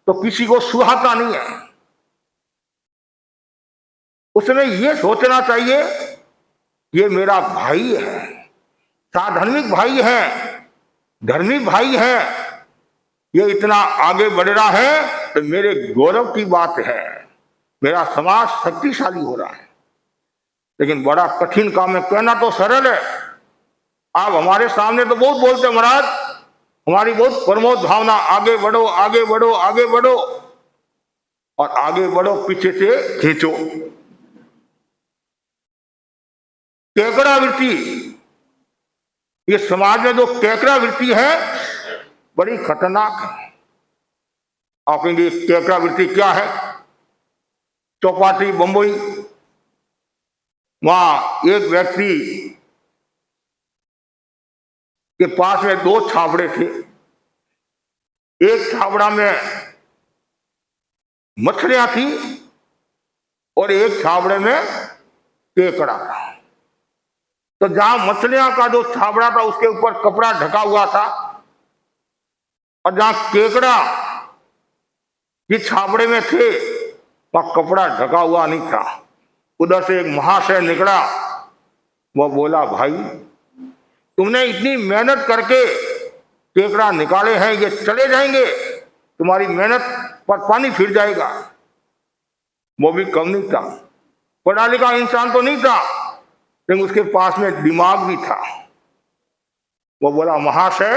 तो किसी को सुहाता नहीं है। उसमें यह सोचना चाहिए ये मेरा भाई है, साधर्मिक भाई है, धर्मी भाई है, ये इतना आगे बढ़ रहा है तो मेरे गौरव की बात है, मेरा समाज शक्तिशाली हो रहा है। लेकिन बड़ा कठिन काम है। कहना तो सरल है, आप हमारे सामने तो बहुत बोलते हैं, महाराज हमारी बहुत प्रमोद भावना, आगे बढ़ो आगे बढ़ो आगे बढ़ो, और आगे बढ़ो पीछे से खींचो। केकड़ा वृत्ति, ये समाज में जो केकड़ा वृत्ति है बड़ी खतरनाक है। आप कहेंगे केकड़ा वृत्ति क्या है? चौपाटी बंबई, वहां एक व्यक्ति के पास में दो छाबड़े थे। एक छाबड़ा में मछलियां थी और एक छाबड़े में केकड़ा था। तो जहां मछलियां का जो छाबड़ा था उसके ऊपर कपड़ा ढका हुआ था, और जहां केकड़ा जिस छापड़े में थे वह कपड़ा ढका हुआ नहीं था। उधर से एक महाशय निकला, वह बोला, भाई तुमने इतनी मेहनत करके केकड़ा निकाले हैं, ये चले जाएंगे, तुम्हारी मेहनत पर पानी फिर जाएगा। वो भी कम नहीं था, पढ़ा लिखा इंसान तो नहीं था, लेकिन उसके पास में दिमाग भी था। वो बोला, महाशय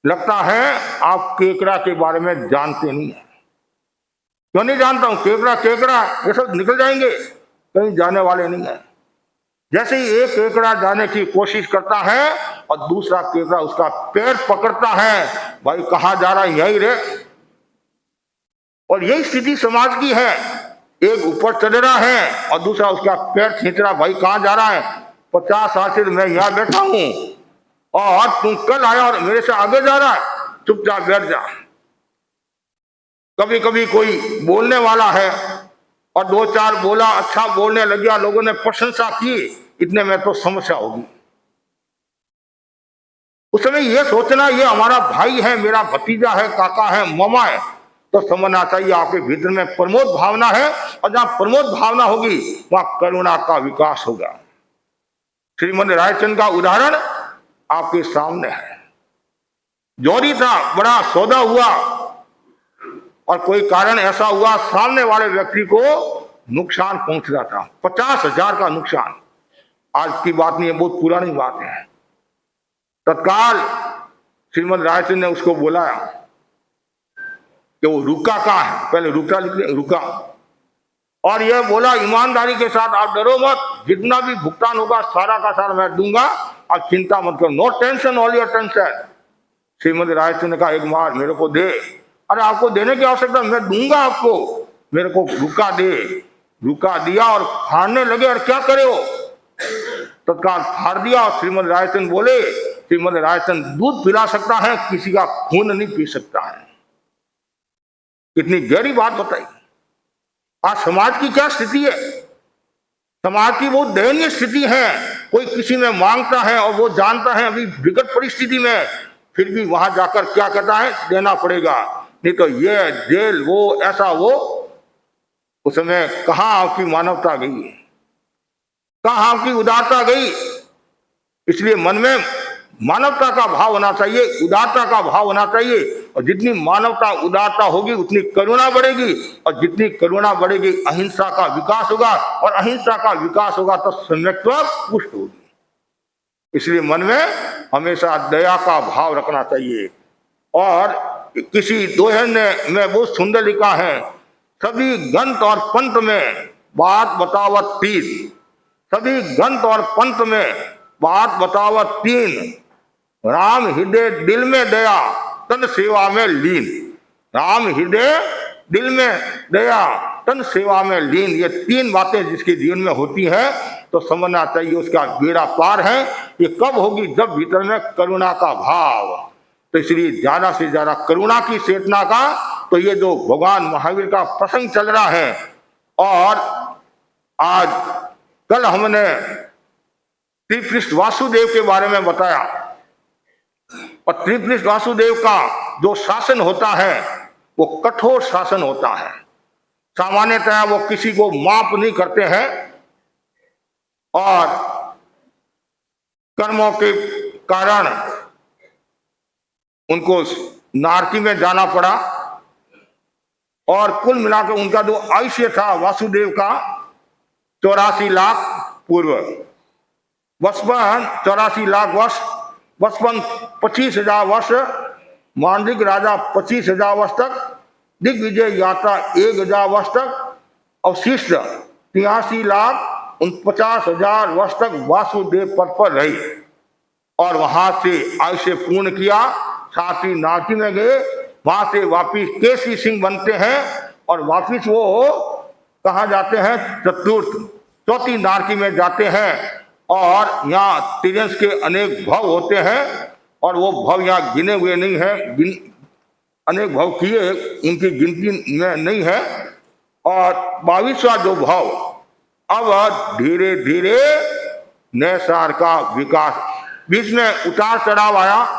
लगता है आप केकड़ा के बारे में जानते नहीं है। क्यों नहीं जानता हूं? केकड़ा केकड़ा ये सब निकल जाएंगे, कहीं जाने वाले नहीं है। जैसे ही एक केकड़ा जाने की कोशिश करता है और दूसरा केकड़ा उसका पैर पकड़ता है, भाई कहाँ जा रहा है, यही रे। और यही स्थिति समाज की है। एक ऊपर चढ़ रहा है और दूसरा उसका पैर खींच रहा, भाई कहाँ जा रहा है, 50 साल से मैं यहाँ बैठा हूं और तुम कल आया और मेरे से आगे जा रहा है, चुपचाप बैठ जा। कभी कभी कोई बोलने वाला है और 2-4 बोला, अच्छा बोलने लग गया, लोगों ने प्रशंसा की, इतने में तो समस्या होगी। उस समय यह सोचना ये हमारा भाई है, मेरा भतीजा है, काका है, मामा है, तो समझना चाहिए आपके भीतर में प्रमोद भावना है, और जहां प्रमोद भावना होगी वहां करुणा का विकास होगा। श्रीमद रायचंद का उदाहरण आपके सामने है। जोरी था, बड़ा सौदा हुआ और कोई कारण ऐसा हुआ, सामने वाले व्यक्ति को नुकसान पहुंच रहा था, 50,000 का नुकसान। आज की बात नहीं है, बहुत पुरानी बात है। तत्काल श्रीमद रायचंद ने उसको बोला कि वो रुका कहाँ है, पहले रुका लिख ले, रुका, और यह बोला ईमानदारी के साथ, आप डरो मत, जितना भी भुगतान होगा सारा का सारा मैं दूंगा, आप चिंता मत करो, no tension all your tension. Shrimad Raichand ने कहा, एक मार मेरे को दे। अरे आपको देने की आवश्यकता, मैं दूंगा आपको, मेरे को रुका दे। रुका दिया और फाड़ने लगे, और क्या करे हो, तत्काल फाड़ दिया। और श्रीमद रायचंद बोले, श्रीमद रायचंद दूध पिला सकता है, किसी का खून नहीं पी सकता है। कितनी गहरी बात बताई। आज समाज की क्या स्थिति है, समाज की बहुत दयनीय स्थिति है। कोई किसी में मांगता है और वो जानता है अभी विकट परिस्थिति में, फिर भी वहां जाकर क्या कहता है, देना पड़ेगा, नहीं तो ये जेल, वो ऐसा वो। उस समय कहां आपकी मानवता गई, कहां आपकी उदारता गई। इसलिए मन में मानवता का भाव होना चाहिए, उदारता का भाव होना चाहिए, और जितनी मानवता उदारता होगी उतनी करुणा बढ़ेगी, और जितनी करुणा बढ़ेगी अहिंसा का विकास होगा, और अहिंसा का विकास होगा तो सम्यक्त्व पुष्ट होगी। इसलिए मन में हमेशा दया का भाव रखना चाहिए। और किसी दोहे में बहुत सुंदर लिखा है, सभी गंत और पंत में बात बतावत तीन, सभी गंत और पंत में बात बतावत तीन, राम हृदय दिल में दया, तन सेवा में लीन। राम हृदय दिल में दया, तन सेवा में लीन, ये 3 बातें जिसके जीवन में होती है तो समझना चाहिए उसका बेड़ा पार है। ये कब होगी, जब भीतर में करुणा का भाव। तो इसलिए ज्यादा से ज्यादा करुणा की चेतना का, तो ये जो भगवान महावीर का प्रसंग चल रहा है, और आज कल हमने त्रिपृष्ठ वासुदेव के बारे में बताया, और त्रिपृष्ठ वासुदेव का जो शासन होता है वो कठोर शासन होता है। सामान्यतः वो किसी को माफ नहीं करते हैं, और कर्मों के कारण उनको नारकी में जाना पड़ा। और कुल मिलाकर उनका जो आयुष्य था वासुदेव का 84 लाख पूर्व, बचपन 84 लाख वर्ष, बचपन 25,000 वर्ष, मांडलिक राजा 25,000 वर्ष तक, दिग्विजय यात्रा 1,000 वर्ष तक, अवशिष्ट 83 लाख 49,000 वर्ष तक वासुदेव पद पर रही, और वहां से आयुष्य पूर्ण किया। साथ ही नारकी में गए, वहां से वापिस केसी सिंह बनते हैं, और वापिस वो कहाँ जाते हैं, चौथी नारकी में जाते हैं। और यहाँ तिरंस के अनेक भव होते हैं, और वो भव यहाँ गिने हुए नहीं है, अनेक भव किए, उनकी गिनती में नहीं है। और 22वां जो भव, अब धीरे धीरे नए सार का विकास, बीच में उतार चढ़ाव आया,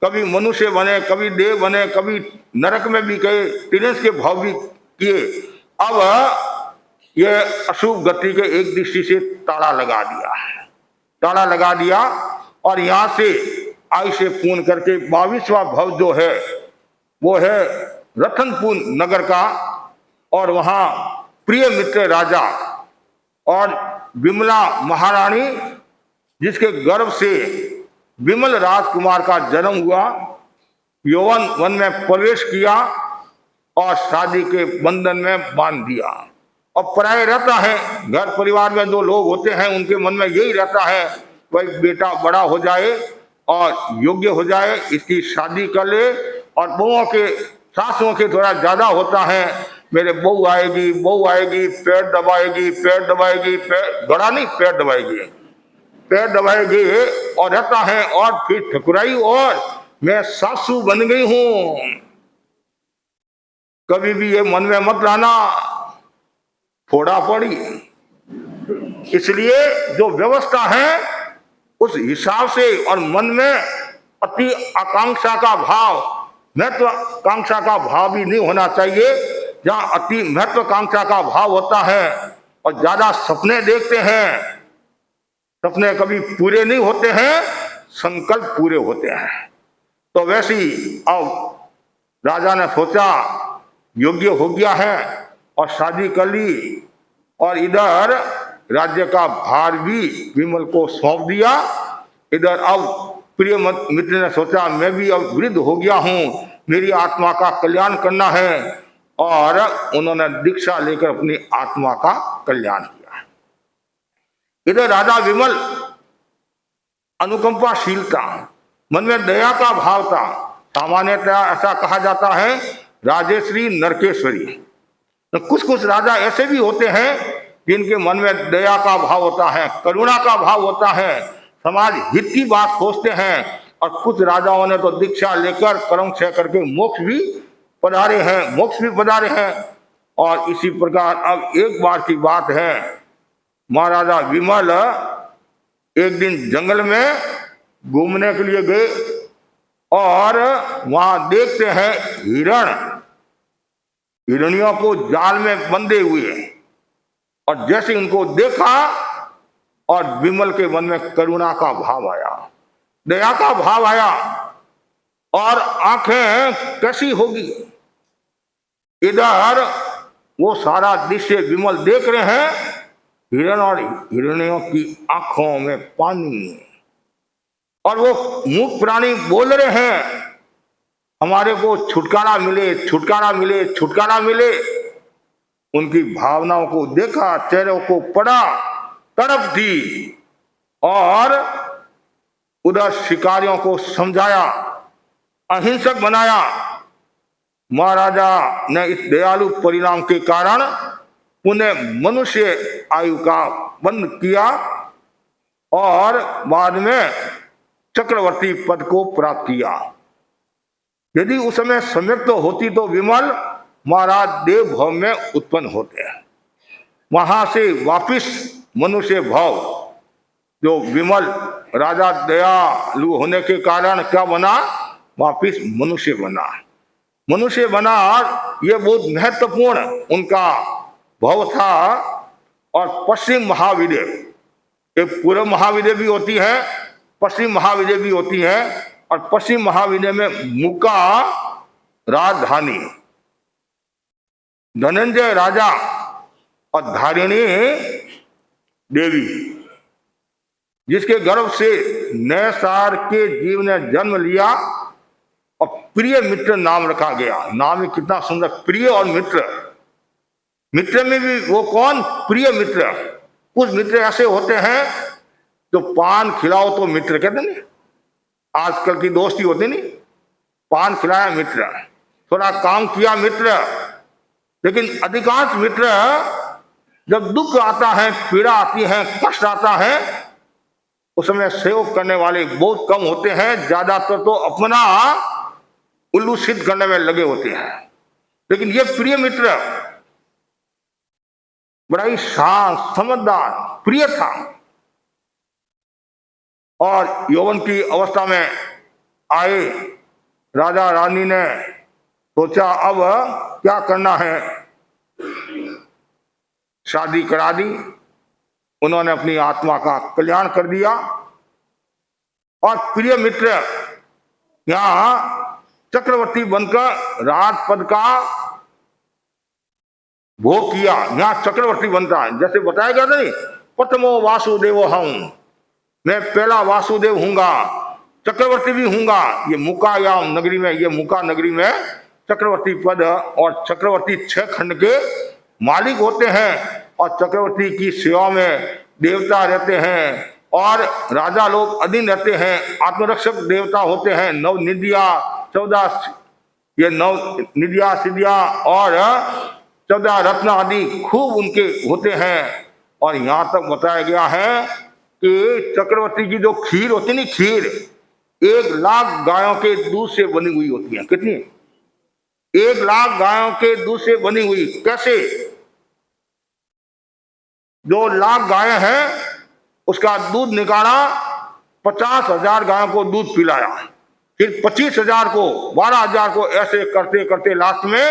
कभी मनुष्य बने, कभी देव बने, कभी नरक में भी गए, तिरंस के भाव भी किए। अब ये अशुभ गति के एक दृष्टि से ताला लगा दिया और यहाँ से आई से फोन करके 22वां भव जो है वो है रतनपुर नगर का, और वहाँ प्रिय मित्र राजा और विमला महारानी जिसके गर्भ से विमल राजकुमार का जन्म हुआ, यौवन वन में प्रवेश किया और शादी के बंधन में बांध दिया। और प्राय रहता है घर परिवार में जो लोग होते हैं उनके मन में यही रहता है भाई बेटा बड़ा हो जाए और योग्य हो जाए, इसकी शादी कर ले। और बहुओं के सासुओं के थोड़ा ज्यादा होता है, मेरे बहू आएगी पैर दबाएगी गड़ा नहीं पैर दबाएगी और रहता है, और फिर ठकुराई और मैं सासू बन गई हूं। कभी भी ये मन में मत लाना, फोड़ा पड़ी। इसलिए जो व्यवस्था है उस हिसाब से, और मन में अति आकांक्षा का भाव, महत्वाकांक्षा का भाव भी नहीं होना चाहिए। जहां अति महत्वाकांक्षा का भाव होता है और ज्यादा सपने देखते हैं, सपने कभी पूरे नहीं होते हैं, संकल्प पूरे होते हैं। तो वैसी अब राजा ने सोचा योग्य हो गया है और शादी कर ली, और इधर राज्य का भार भी विमल को सौंप दिया। इधर अब प्रिय मित्र ने सोचा मैं भी अब वृद्ध हो गया हूं, मेरी आत्मा का कल्याण करना है, और उन्होंने दीक्षा लेकर अपनी आत्मा का कल्याण किया। इधर राजा विमल अनुकंपाशील था, मन में दया का भाव था। सामान्यतः ऐसा कहा जाता है राजेश्री नरकेश्वरी। तो कुछ राजा ऐसे भी होते हैं जिनके मन में दया का भाव होता है, करुणा का भाव होता है, समाज हित की बात सोचते हैं। और कुछ राजाओं ने तो दीक्षा लेकर कर्म क्षय करके मोक्ष भी पधारे हैं। और इसी प्रकार अब एक बार की बात है, महाराजा विमल एक दिन जंगल में घूमने के लिए गए और वहां देखते हैं हिरणियों को जाल में बंधे हुए। और जैसे उनको देखा और विमल के मन में करुणा का भाव आया, दया का भाव आया, और आंखें कैसी होगी। इधर वो सारा दृश्य विमल देख रहे हैं, हिरण और हिरणियों की आंखों में पानी, और वो मूक प्राणी बोल रहे हैं हमारे को छुटकारा मिले। उनकी भावनाओं को देखा, चेहरों को पढ़ा, तड़प दी, और उधर शिकारियों को समझाया, अहिंसक बनाया। महाराजा ने इस दयालु परिणाम के कारण उन्हें मनुष्य आयु का बंद किया और बाद में चक्रवर्ती पद को प्राप्त किया। यदि उस समय सम्यक तो होती तो विमल महाराज देव भाव में उत्पन्न होते हैं। वहां से वापिस मनुष्य भाव, जो विमल राजा दयालु होने के कारण क्या बना, वापिस मनुष्य बना। ये बहुत महत्वपूर्ण उनका भाव था। और पश्चिम महाविद्य, एक पूर्व महाविद्य भी होती है, पश्चिम महाविद्य भी होती है। और पश्चिम महाविद्य में मुका राजधानी, धनंजय राजा और धारिणी देवी, जिसके गर्भ से नैसार के जीव ने जन्म लिया और प्रिय मित्र नाम रखा गया। नाम ही कितना सुंदर, प्रिय और मित्र में भी वो कौन, प्रिय मित्र। कुछ मित्र ऐसे होते हैं जो पान खिलाओ तो मित्र कहते नहीं, आजकल की दोस्ती होती नहीं, पान खिलाया मित्र, थोड़ा काम किया मित्र। लेकिन अधिकांश मित्र जब दुख आता है, पीड़ा आती है, कष्ट आता है, उस समय सहयोग करने वाले बहुत कम होते हैं। ज्यादातर तो अपना उल्लू सिद्ध करने में लगे होते हैं। लेकिन ये प्रिय मित्र बड़ा ही शांत, समझदार, प्रिय था। और यौवन की अवस्था में आए राजा रानी ने सोचा अब क्या करना है, शादी करा दी। उन्होंने अपनी आत्मा का कल्याण कर दिया। और प्रिय मित्र, यहाँ चक्रवर्ती बनकर राजपद का भोग किया। यहाँ चक्रवर्ती बनता है, जैसे बताया गया था नहीं, प्रथमो वासुदेव हूं, मैं पहला वासुदेव हूंगा, चक्रवर्ती भी हूंगा। ये मुका नगरी में, ये मुका नगरी में चक्रवर्ती पद, और चक्रवर्ती 6 खंड के मालिक होते हैं। और चक्रवर्ती की सेवा में देवता रहते हैं और राजा लोग अधीन रहते हैं। आत्मरक्षक देवता होते हैं, 9 निधिया, 14 ये 9 निधिया सिद्धिया और 14 रत्न आदि खूब उनके होते हैं। और यहाँ तक बताया गया है कि चक्रवर्ती की जो खीर होती नहीं, खीर 1 लाख गायों के दूध से बनी हुई होती है। कितनी? 1 लाख गायों के दूध से बनी हुई। कैसे? 2 लाख गायें हैं, उसका दूध निकाला, 50,000 गायों को दूध पिलाया, फिर 25,000 को, 12,000 को, ऐसे करते करते लास्ट में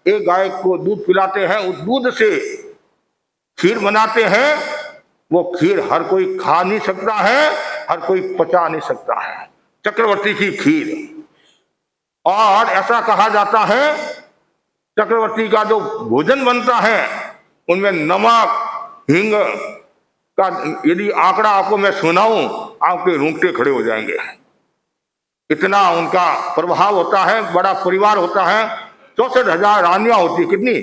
एक गाय को दूध पिलाते हैं। उस दूध से खीर बनाते हैं। वो खीर हर कोई खा नहीं सकता है, हर कोई पचा नहीं सकता है, चक्रवर्ती की खीर। और ऐसा कहा जाता है चक्रवर्ती का जो भोजन बनता है उनमें नमक, हिंग का यदि आंकड़ा आपको मैं सुनाऊं, आपके रोंगटे खड़े हो जाएंगे। इतना उनका प्रभाव होता है। बड़ा परिवार होता है। 64,000 रानियां होती। कितनी?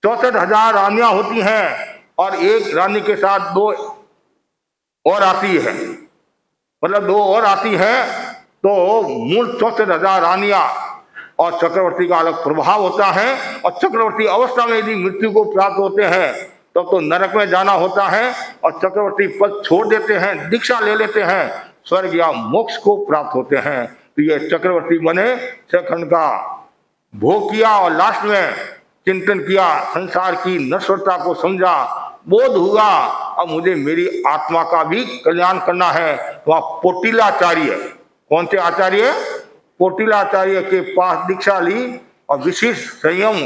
64,000 रानियां होती हैं। और एक रानी के साथ 2 और आती है, मतलब 2 और आती है, तो मूल 64,000 रानियां। और चक्रवर्ती का अलग प्रभाव होता है। और चक्रवर्ती अवस्था में यदि मृत्यु को प्राप्त होते हैं तब तो नरक में जाना होता है। और चक्रवर्ती पद छोड़ देते हैं, दीक्षा ले लेते हैं, स्वर्ग या मोक्ष को प्राप्त होते हैं। तो ये चक्रवर्ती बने, 6 खंड का भोग किया और लास्ट में चिंतन किया, संसार की नश्वरता को समझा, बोध हुआ अब मुझे मेरी आत्मा का भी कल्याण करना है। तो वहां पोटिलाचार्य, कौन से आचार्य? पोटिलाचार्य के पास दीक्षा ली और विशेष संयम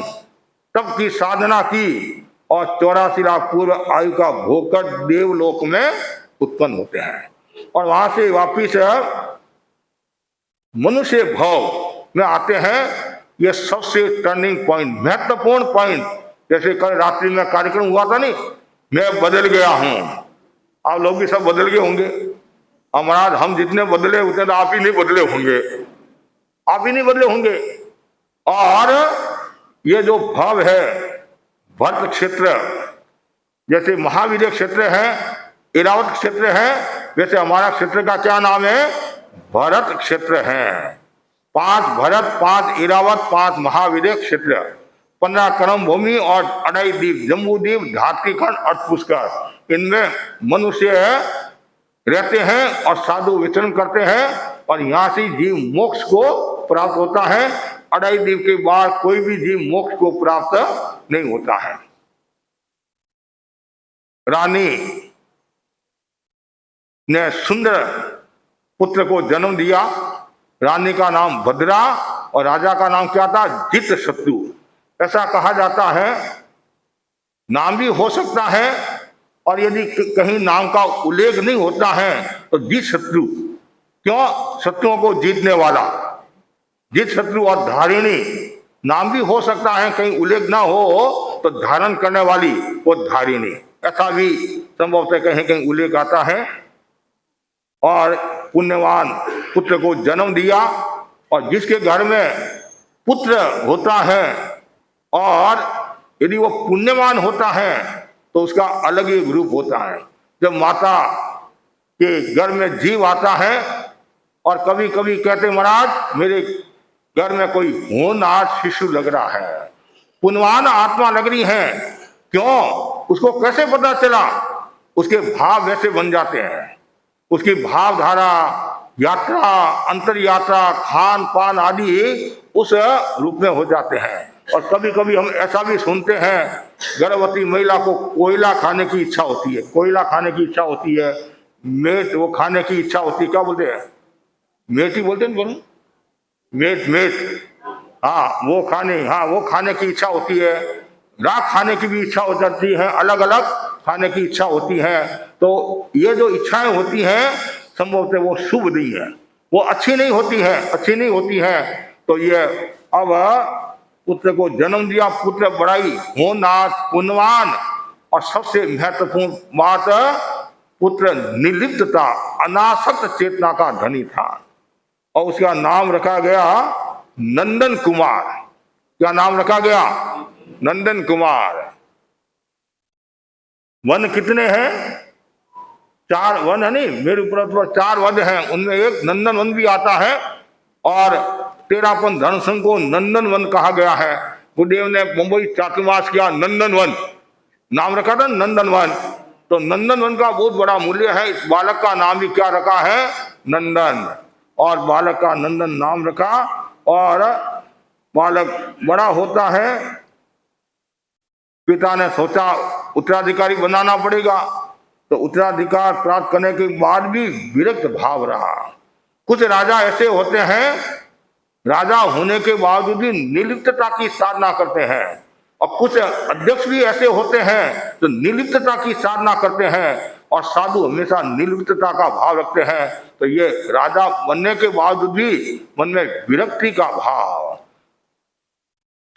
तप की साधना की और 84 लाख पूर्व आयु का भोग कर देवलोक में उत्पन्न होते हैं। और वहां से वापिस मनुष्य भाव में आते हैं। ये सबसे टर्निंग पॉइंट, महत्वपूर्ण पॉइंट। जैसे कल रात्रि में कार्यक्रम हुआ था नहीं, मैं बदल गया हूं, आप लोग भी सब बदल गए होंगे। महाराज हम जितने बदले उतने तो आप ही नहीं बदले होंगे, आप ही नहीं बदले होंगे। और ये जो भाव है, भरत क्षेत्र जैसे महावीर क्षेत्र है, इरावत क्षेत्र है, वैसे हमारा क्षेत्र का क्या नाम है? भरत क्षेत्र है। 5 भरत, 5 इरावत, 5 महावीर क्षेत्र, 15 कर्म भूमि और 2.5 द्वीप, जम्बू द्वीप, धात्रीखंड और पुष्कर। इनमें मनुष्य रहते हैं और साधु विचरण करते हैं। और यहाँ से जीव मोक्ष को प्राप्त होता है। 2.5 द्वीप के बाद कोई भी जीव मोक्ष को प्राप्त नहीं होता है। रानी ने सुंदर पुत्र को जन्म दिया। रानी का नाम भद्रा और राजा का नाम क्या था? जितशत्रु। ऐसा कहा जाता है, नाम भी हो सकता है और यदि कहीं नाम का उल्लेख नहीं होता है तो जितशत्रु। क्यों? शत्रुओं को जीतने वाला। जितशत्रु और धारिणी नाम भी हो सकता है, कहीं उल्लेख ना हो तो धारण करने वाली वो धारिणी, ऐसा भी संभवतः कहीं कहीं उल्लेख आता है। और पुण्यवान पुत्र को जन्म दिया। और जिसके घर में पुत्र होता है और यदि वो पुण्यवान होता है तो उसका अलग ही रूप होता है। जब माता के घर में जीव आता है और कभी कभी कहते महाराज मेरे घर में कोई होनहार शिशु लग रहा है, पुण्यवान आत्मा लग रही है। क्यों? उसको कैसे पता चला? उसके भाव वैसे बन जाते हैं। उसकी भावधारा, यात्रा, अंतर यात्रा, खान पान आदि उस रूप में हो जाते हैं। और कभी कभी हम ऐसा भी सुनते हैं, गर्भवती महिला को कोयला खाने की इच्छा होती है, कोयला खाने की इच्छा होती है, मेट वो खाने की इच्छा होती है। क्या बोलते हैं? मेट ही बोलते हैं, बोलो मेट मेट, वो खाने की इच्छा होती है, राख खाने की भी इच्छा हो जाती है, अलग अलग खाने की इच्छा होती है। तो ये जो इच्छाएं होती हैं संभवतः वो शुभ नहीं है, वो अच्छी नहीं होती है। तो ये अब पुत्र को जन्म दिया, पुत्र बड़ाई होनहार पुण्यवान, और सबसे महत्वपूर्ण बात पुत्र निर्लिप्तता अनासक्त चेतना का धनी था, और उसका नाम रखा गया नंदन कुमार। क्या नाम रखा गया? नंदन कुमार। वन कितने हैं? 4 वन है, नहीं मेरे ऊपर 4 वन हैं, उनमें एक नंदन वन भी आता है, और 13पन धर्म संघ को नंदन वन कहा गया है। गुरुदेव ने मुंबई चातुर्मास किया, नंदन वन नाम रखा था, नंदन वन। तो नंदन वन का बहुत बड़ा मूल्य है। इस बालक का नाम भी क्या रखा है? नंदन। और बालक का नंदन नाम रखा, और बालक बड़ा होता है। पिता ने सोचा उत्तराधिकारी बनाना पड़ेगा, तो उत्तराधिकार प्राप्त करने के बाद भी विरक्त भाव रहा। कुछ राजा ऐसे होते हैं, राजा होने के बावजूद भी निर्लिप्तता की साधना करते हैं, और कुछ अध्यक्ष भी ऐसे होते हैं जो निर्लिप्तता की साधना करते हैं, और साधु हमेशा निर्लिप्तता का भाव रखते हैं। तो ये राजा बनने के बावजूद भी मन में विरक्ति का भाव,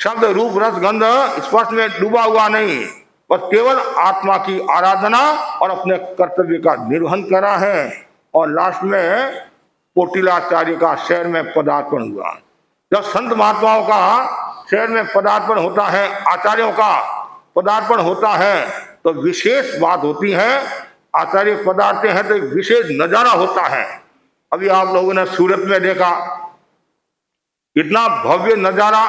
शब्द रूप रस गंध स्पर्श में डूबा हुआ नहीं, बस केवल आत्मा की आराधना और अपने कर्तव्य का निर्वहन करा है। और लास्ट में कोटिलाचार्य का शहर में पदार्पण हुआ। जब संत महात्माओं का शहर में पदार्पण होता है, आचार्यों का पदार्पण होता है, तो विशेष बात होती है। आचार्य पधारते हैं तो एक विशेष नजारा होता है। अभी आप लोगों ने सूरत में देखा, इतना भव्य नजारा,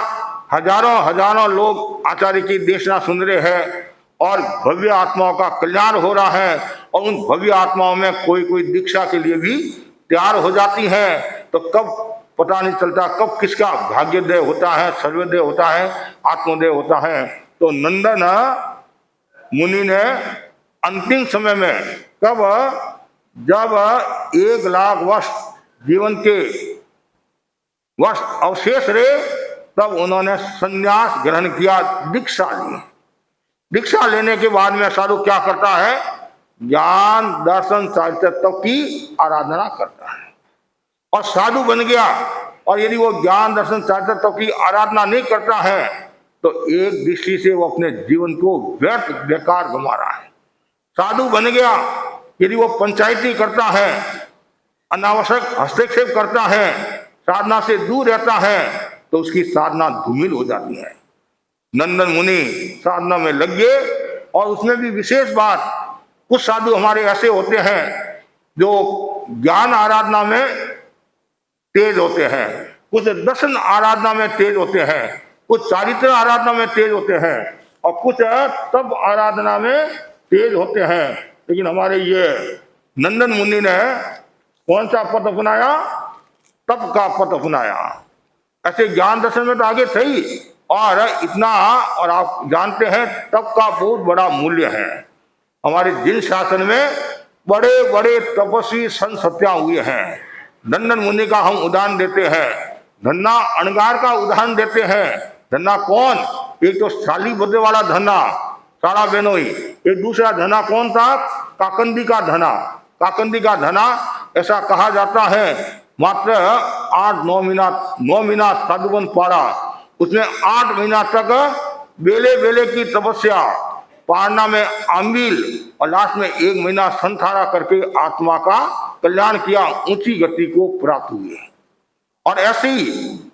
हजारों लोग आचार्य की देशना सुन रहे हैं, और भव्य आत्माओं का कल्याण हो रहा है। और उन भव्य आत्माओं में कोई दीक्षा के लिए भी तैयार हो जाती है। तो कब पता नहीं चलता कब किसका भाग्योदय होता है, सर्वोदय होता है, आत्मोदय होता है। तो नंदन मुनि ने अंतिम समय में, कब? जब 1 लाख वर्ष जीवन के वर्ष अवशेष रहे, तब उन्होंने संन्यास ग्रहण किया, दीक्षा ली। दीक्षा लेने के बाद में साधु क्या करता है? ज्ञान दर्शन साहित्य तत्व की आराधना करता है, और साधु बन गया। और यदि वो ज्ञान दर्शन साहित्य तत्व की आराधना नहीं करता है, तो एक दृष्टि से वो अपने जीवन को व्यर्थ बेकार गंवा रहा है। साधु बन गया, यदि वो पंचायती करता है, अनावश्यक हस्तक्षेप करता है, साधना से दूर रहता है, तो उसकी साधना धूमिल हो जाती है। नंदन मुनि साधना में लग गए। और उसमें भी विशेष बात, कुछ साधु हमारे ऐसे होते हैं जो ज्ञान आराधना में तेज होते हैं, कुछ दर्शन आराधना में तेज होते हैं, कुछ चारित्र आराधना में तेज होते हैं, और कुछ तप आराधना में तेज होते हैं। लेकिन हमारे ये नंदन मुनि ने कौन सा पथ अपनाया? तप का पथ अपनाया। ऐसे ज्ञान दर्शन में तो आगे थे ही, और इतना, और आप जानते हैं तप का बहुत बड़ा मूल्य है। हमारे जिन शासन में बड़े बड़े तपस्वी संत सत्या हुए हैं, नंदन मुनि का हम उदाहरण देते हैं, धन्ना अणगार का उदाहरण देते हैं। धन्ना कौन? एक तो शाली बुद्धे वाला धन्ना, सारा बेनोई। एक दूसरा धना कौन था? काकंदी का धना। काकंदी का धना ऐसा कहा जाता है, मात्र 8-9 महीना साधुवन पारा, उसमें 8 महीना तक बेले बेले की तपस्या, पारना में आमिल, और लास्ट में 1 महीना संथारा करके आत्मा का कल्याण किया, ऊंची गति को प्राप्त हुए। और ऐसे ही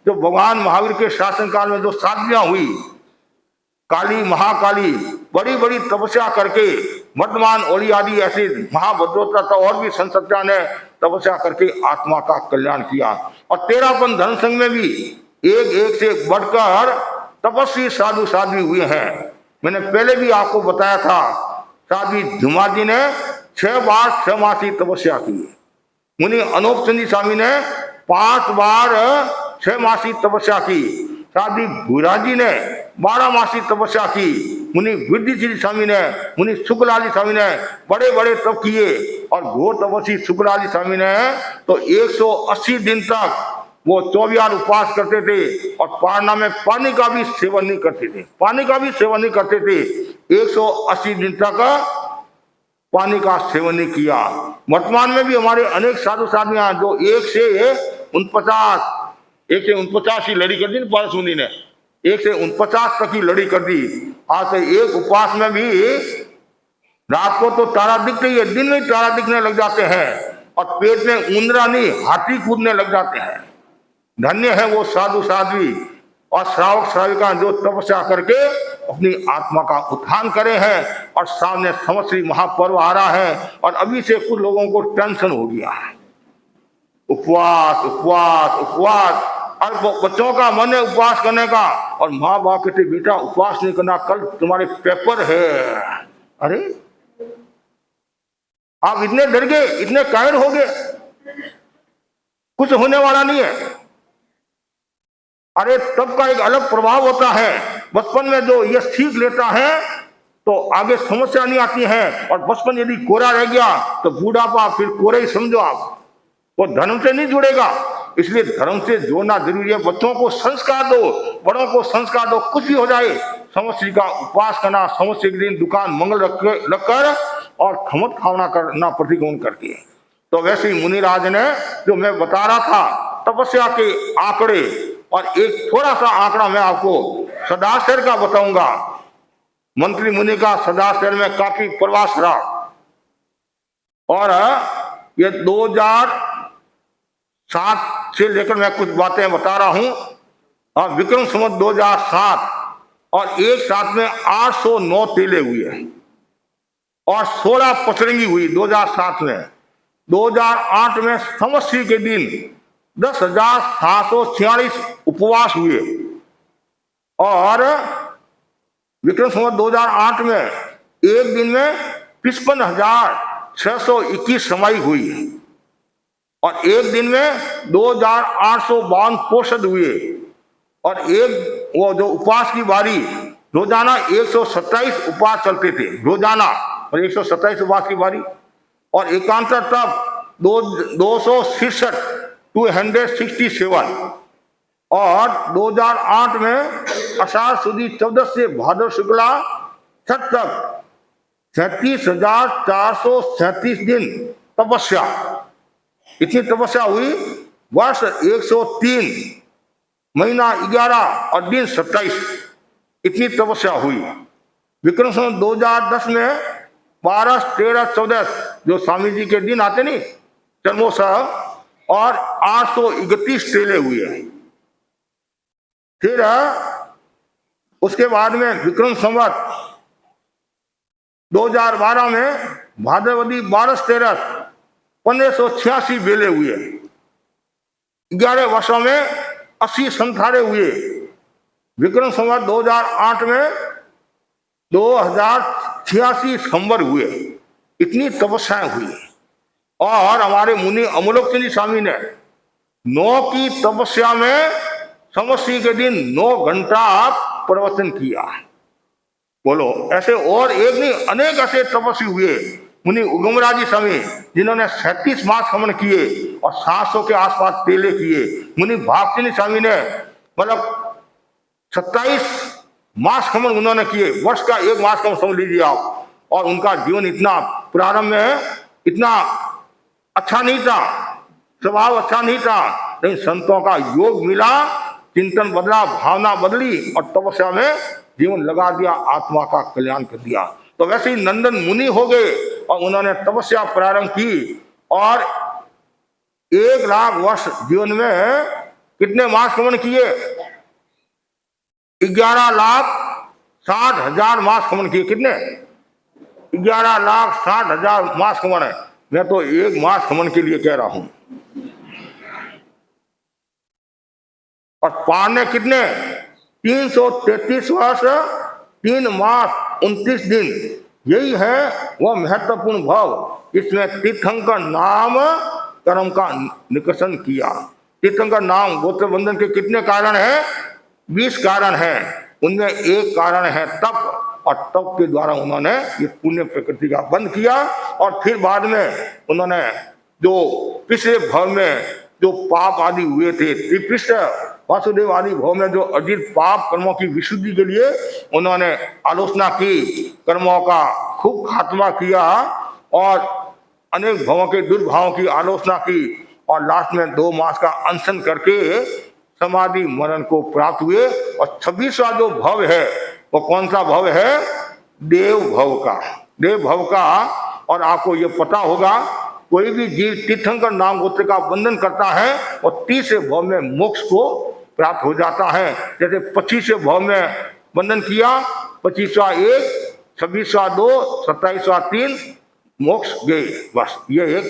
जो भगवान महावीर के शासनकाल में जो साधना हुई, काली महाकाली बड़ी बड़ी तपस्या करके, वर्तमान ओली आदि ऐसे महाभद्रोत्तर तो और भी संसत्या ने तपस्या करके आत्मा का कल्याण किया। और 13पन धर्म संघ में भी एक से बढ़कर तपस्वी साधु साध्वी हुए हैं। मैंने पहले भी आपको बताया था, साध्वी धुमा जी ने 6 बार 6 मासी तपस्या की। मुनि अनूप चंदी स्वामी ने 5 बार 6 मासी तपस्या की। साध्वी भूरा जी ने 12 मासी तपस्या की। मुनि वृद्धि स्वामी ने, मुनि शुक्लाली स्वामी ने बड़े बड़े तप किए। और घोर तपस्वी शुक्लाली स्वामी ने तो 180 दिन तक वो 24 उपवास करते थे और पारना में पानी का भी सेवन नहीं करते थे, पानी का भी सेवन नहीं करते थे। 180 दिन तक पानी का सेवन नहीं किया। वर्तमान में भी हमारे अनेक साधु साधियां जो 1 से 49 की लड़ी कर दी पारस मुनि ने, 1 से 49 तक की लड़ी कर दी। आज से एक उपवास में भी रात को तो तारा दिखते ही है, दिन में तारा दिखने लग जाते हैं और पेट में ऊंदरा नहीं हाथी कूदने लग जाते हैं। धन्य है वो साधु साध्वी और श्रावक श्राविका जो तपस्या करके अपनी आत्मा का उत्थान करे हैं। और सामने संवत्सरी महापर्व आ रहा है और अभी से कुछ लोगों को टेंशन हो गया है, उपवास उपवास उपवास। और बच्चों का मन है उपवास करने का और माँ बाप कहते बेटा उपवास नहीं करना, कल तुम्हारे पेपर है। अरे आप इतने डर गए, इतने कायर हो गए, कुछ होने वाला नहीं है। अरे तब का एक अलग प्रभाव होता है। बचपन में जो ये सीख लेता है तो आगे समस्या नहीं आती है। और बचपन यदि कोरा रह गया तो बूढ़ापा फिर कोरे ही समझो आप, वो धर्म से नहीं जुड़ेगा। इसलिए धर्म से जोड़ना जरूरी है। बच्चों को संस्कार दो, बड़ों को संस्कार दो, कुछ भी हो जाए संवत्सरी का उपवास करना, संवत्सरी के दिन दुकान मंगल रखकर और खमत खावना करना प्रतिगमन करके। तो वैसे ही मुनिराज ने जो मैं बता रहा था तपस्या के आंकड़े, और एक थोड़ा सा आंकड़ा मैं आपको सदाशर का बताऊंगा। मंत्री मुनि का सदाशर में काफी प्रवास रहा और ये 2007 से लेकर मैं कुछ बातें बता रहा हूं। और विक्रम संवत 2007 और एक साथ में 809 तेले हुए और 16 पचरंगी हुई 2007 में। 2008 में संवत्सरी के दिन 10,746 उपवास हुए और विक्रम संवत 2008 में एक दिन में 55,621 समाई हुई और एक दिन में 2,852 पोषद हुए और एक वो जो उपवास की बारी रोजाना 127 उपवास चलते थे रोजाना और 127 उपवास की बारी और एकांतर तप 267 और 2008 में आषाढ़ सुदी 14 से भाद्र शुक्ला छठ तक 37,437 दिन तपस्या। इतनी तपस्या हुई। वर्ष 103 महीना 11 और दिन 27 इतनी तपस्या हुई। विक्रम संवत 2010 में 12, 13, 14 जो स्वामी जी के दिन आते नहीं जन्मोत्सव और 831 तेले हुए। फिर उसके बाद में विक्रम संवत 2012 में भाद्रवदी 12-13 1586 बेले हुए। 11 वर्षों में 80 संथारे हुए। विक्रम संवत 2008 में 2086 संवर हुए। इतनी तपस्याएं हुई और हमारे मुनि अमलोकचंदी स्वामी ने 9 की तपस्या में संवत्सरी के दिन 9 घंटा प्रवचन किया। बोलो ऐसे और एक नहीं अनेक ऐसे तपस्वी हुए। मुनि उगमराजी स्वामी जिन्होंने 37 मास खमन किए और 700 के आसपास तेले किए। मुनि भागचंदी स्वामी ने मतलब 27 मास खमन उन्होंने किए। वर्ष का 1 मास खमन समझ लीजिए आप। और उनका जीवन इतना प्रारंभ में इतना अच्छा नहीं था, स्वभाव अच्छा नहीं था, लेकिन संतों का योग मिला, चिंतन बदला, भावना बदली और तपस्या में जीवन लगा दिया, आत्मा का कल्याण कर दिया। तो वैसे ही नंदन मुनि हो गए और उन्होंने तपस्या प्रारंभ की और 1 लाख वर्ष जीवन में कितने मास खमन किए? 11,60,000 मास खमन किए। कितने? 11,60,000 मास खमन है। मैं तो 1 मास खमन के लिए कह रहा हूं। और पारने कितने? 333 वर्ष 3 मास 29 दिन। यही है वह महत्वपूर्ण भाव। इसमें तीर्थंकर नाम कर्म का निकर्षण किया। तीर्थंकर नाम गोत्र बंधन के कितने कारण हैं? 20 कारण हैं। उनमें एक कारण है तप, और तप के द्वारा उन्होंने ये पुण्य प्रकृति का बंध किया। और फिर बाद में उन्होंने जो पिछले भव में जो पाप आदि हुए थे, त्रिपृष्ठ वासुदेव आदि भव में जो अर्जित पाप कर्मों की विशुद्धि के लिए उन्होंने आलोचना की, कर्मों का खूब खात्मा किया और अनेक भवों के दुर्भावों की आलोचना की और लास्ट में 2 मास का अनशन करके समाधि मरण को प्राप्त हुए। और 26वां जो भव है वो कौन सा भव है? देव भव का, देव भव का। और आपको ये पता होगा कोई भी जीव तीर्थंकर नाम गोत्र का बंधन करता है और 30वें भव में मोक्ष को प्राप्त हो जाता है। जैसे 25वें भव में बंधन किया, 25वां 1, 26वां 2, 27वां 3, मोक्ष गए। बस ये एक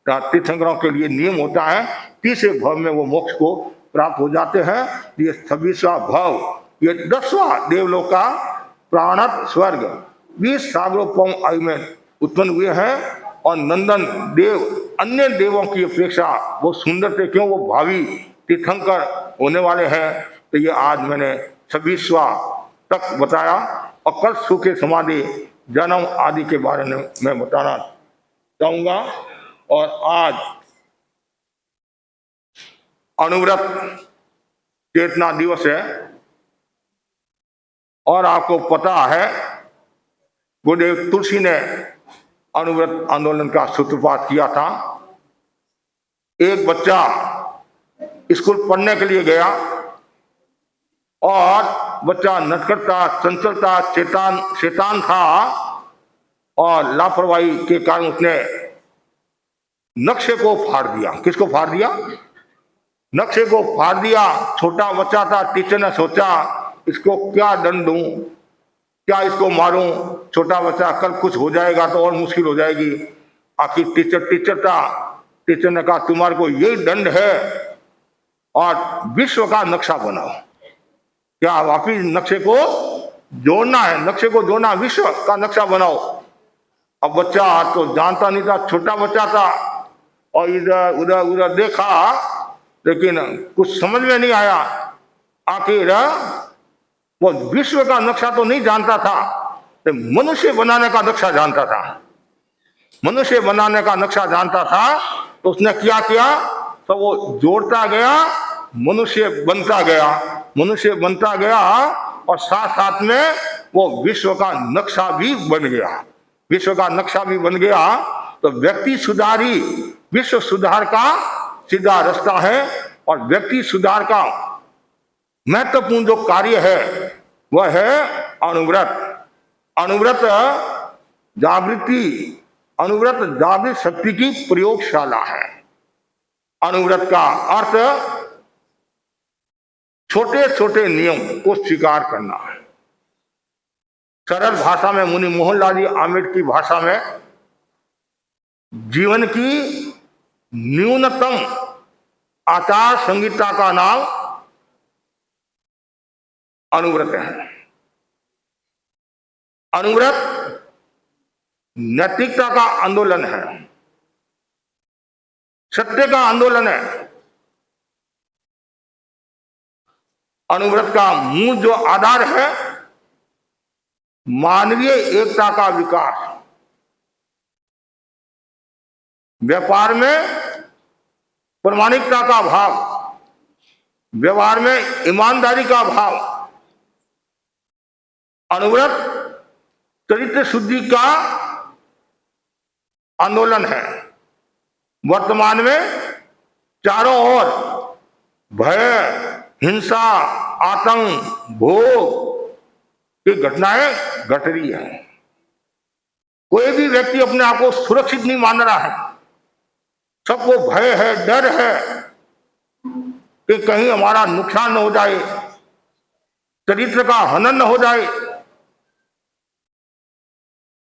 तीर्थंकरों के लिए नियम होता है, 30वें भव में वो मोक्ष को प्राप्त हो जाते हैं। ये 26वां भव, ये 10वां देवलोक का प्राणत स्वर्ग 20 सागरोपम आयु में उत्पन्न हुए हैं। और नंदन देव अन्य देवों की अपेक्षा वो सुंदर थे, क्यों? वो भावी तीर्थंकर होने वाले हैं। तो ये आज मैंने 26वां तक बताया और कल सूखे समाधि जन्म आदि के बारे में मैं बताना चाहूंगा। और आज अनुव्रत चेतना दिवस है और आपको पता है गुरुदेव तुलसी ने अनुव्रत आंदोलन का सूत्रपात किया था। एक बच्चा स्कूल पढ़ने के लिए गया और बच्चा नटखट था, चंचल था, शैतान था और लापरवाही के कारण उसने नक्शे को फाड़ दिया। किसको फाड़ दिया? नक्शे को फाड़ दिया। छोटा बच्चा था, टीचर ने सोचा इसको क्या दंड दूं, क्या इसको मारूं, छोटा बच्चा कल कुछ हो जाएगा तो और मुश्किल हो जाएगी। आखिर टीचर था, टीचर ने कहा तुम्हारे को यही दंड है और विश्व का नक्शा बनाओ। क्या वापिस नक्शे को जोड़ना है, नक्शे को जोड़ना, विश्व का नक्शा बनाओ। अब बच्चा तो जानता नहीं था, छोटा बच्चा था और इधर उधर उधर देखा लेकिन कुछ समझ में नहीं आया। आखिर वो विश्व का नक्शा तो नहीं जानता था, तो मनुष्य बनाने का नक्शा जानता था। मनुष्य बनाने का नक्शा जानता था तो उसने क्या किया? तो वो जोड़ता गया, मनुष्य बनता गया, मनुष्य बनता गया और साथ साथ में वो विश्व का नक्शा भी बन गया। विश्व का नक्शा भी बन गया तो व्यक्ति सुधार ही विश्व सुधार का सीधा रास्ता है। और व्यक्ति सुधार का महत्वपूर्ण जो कार्य है वह है अनुव्रत। अनुव्रत जागृत शक्ति की प्रयोगशाला है। अनुव्रत का अर्थ छोटे छोटे नियम को स्वीकार करना है। सरल भाषा में मुनि मोहनलाल जी आम्बेडकर की भाषा में जीवन की न्यूनतम आचार संहिता का नाम अनुव्रत है। अनुव्रत नैतिकता का आंदोलन है, सत्य का आंदोलन है। अनुव्रत का मूल जो आधार है मानवीय एकता का विकास। व्यापार में प्रामाणिकता का भाव, व्यवहार में ईमानदारी का भाव। अनुव्रत चरित्र शुद्धि का आंदोलन है। वर्तमान में चारों ओर भय, हिंसा, आतंक, भोग की घटनाएं घट रही है। कोई भी व्यक्ति अपने आप को सुरक्षित नहीं मान रहा है। सबको भय है, डर है कि कहीं हमारा नुकसान न हो जाए, चरित्र का हनन न हो जाए।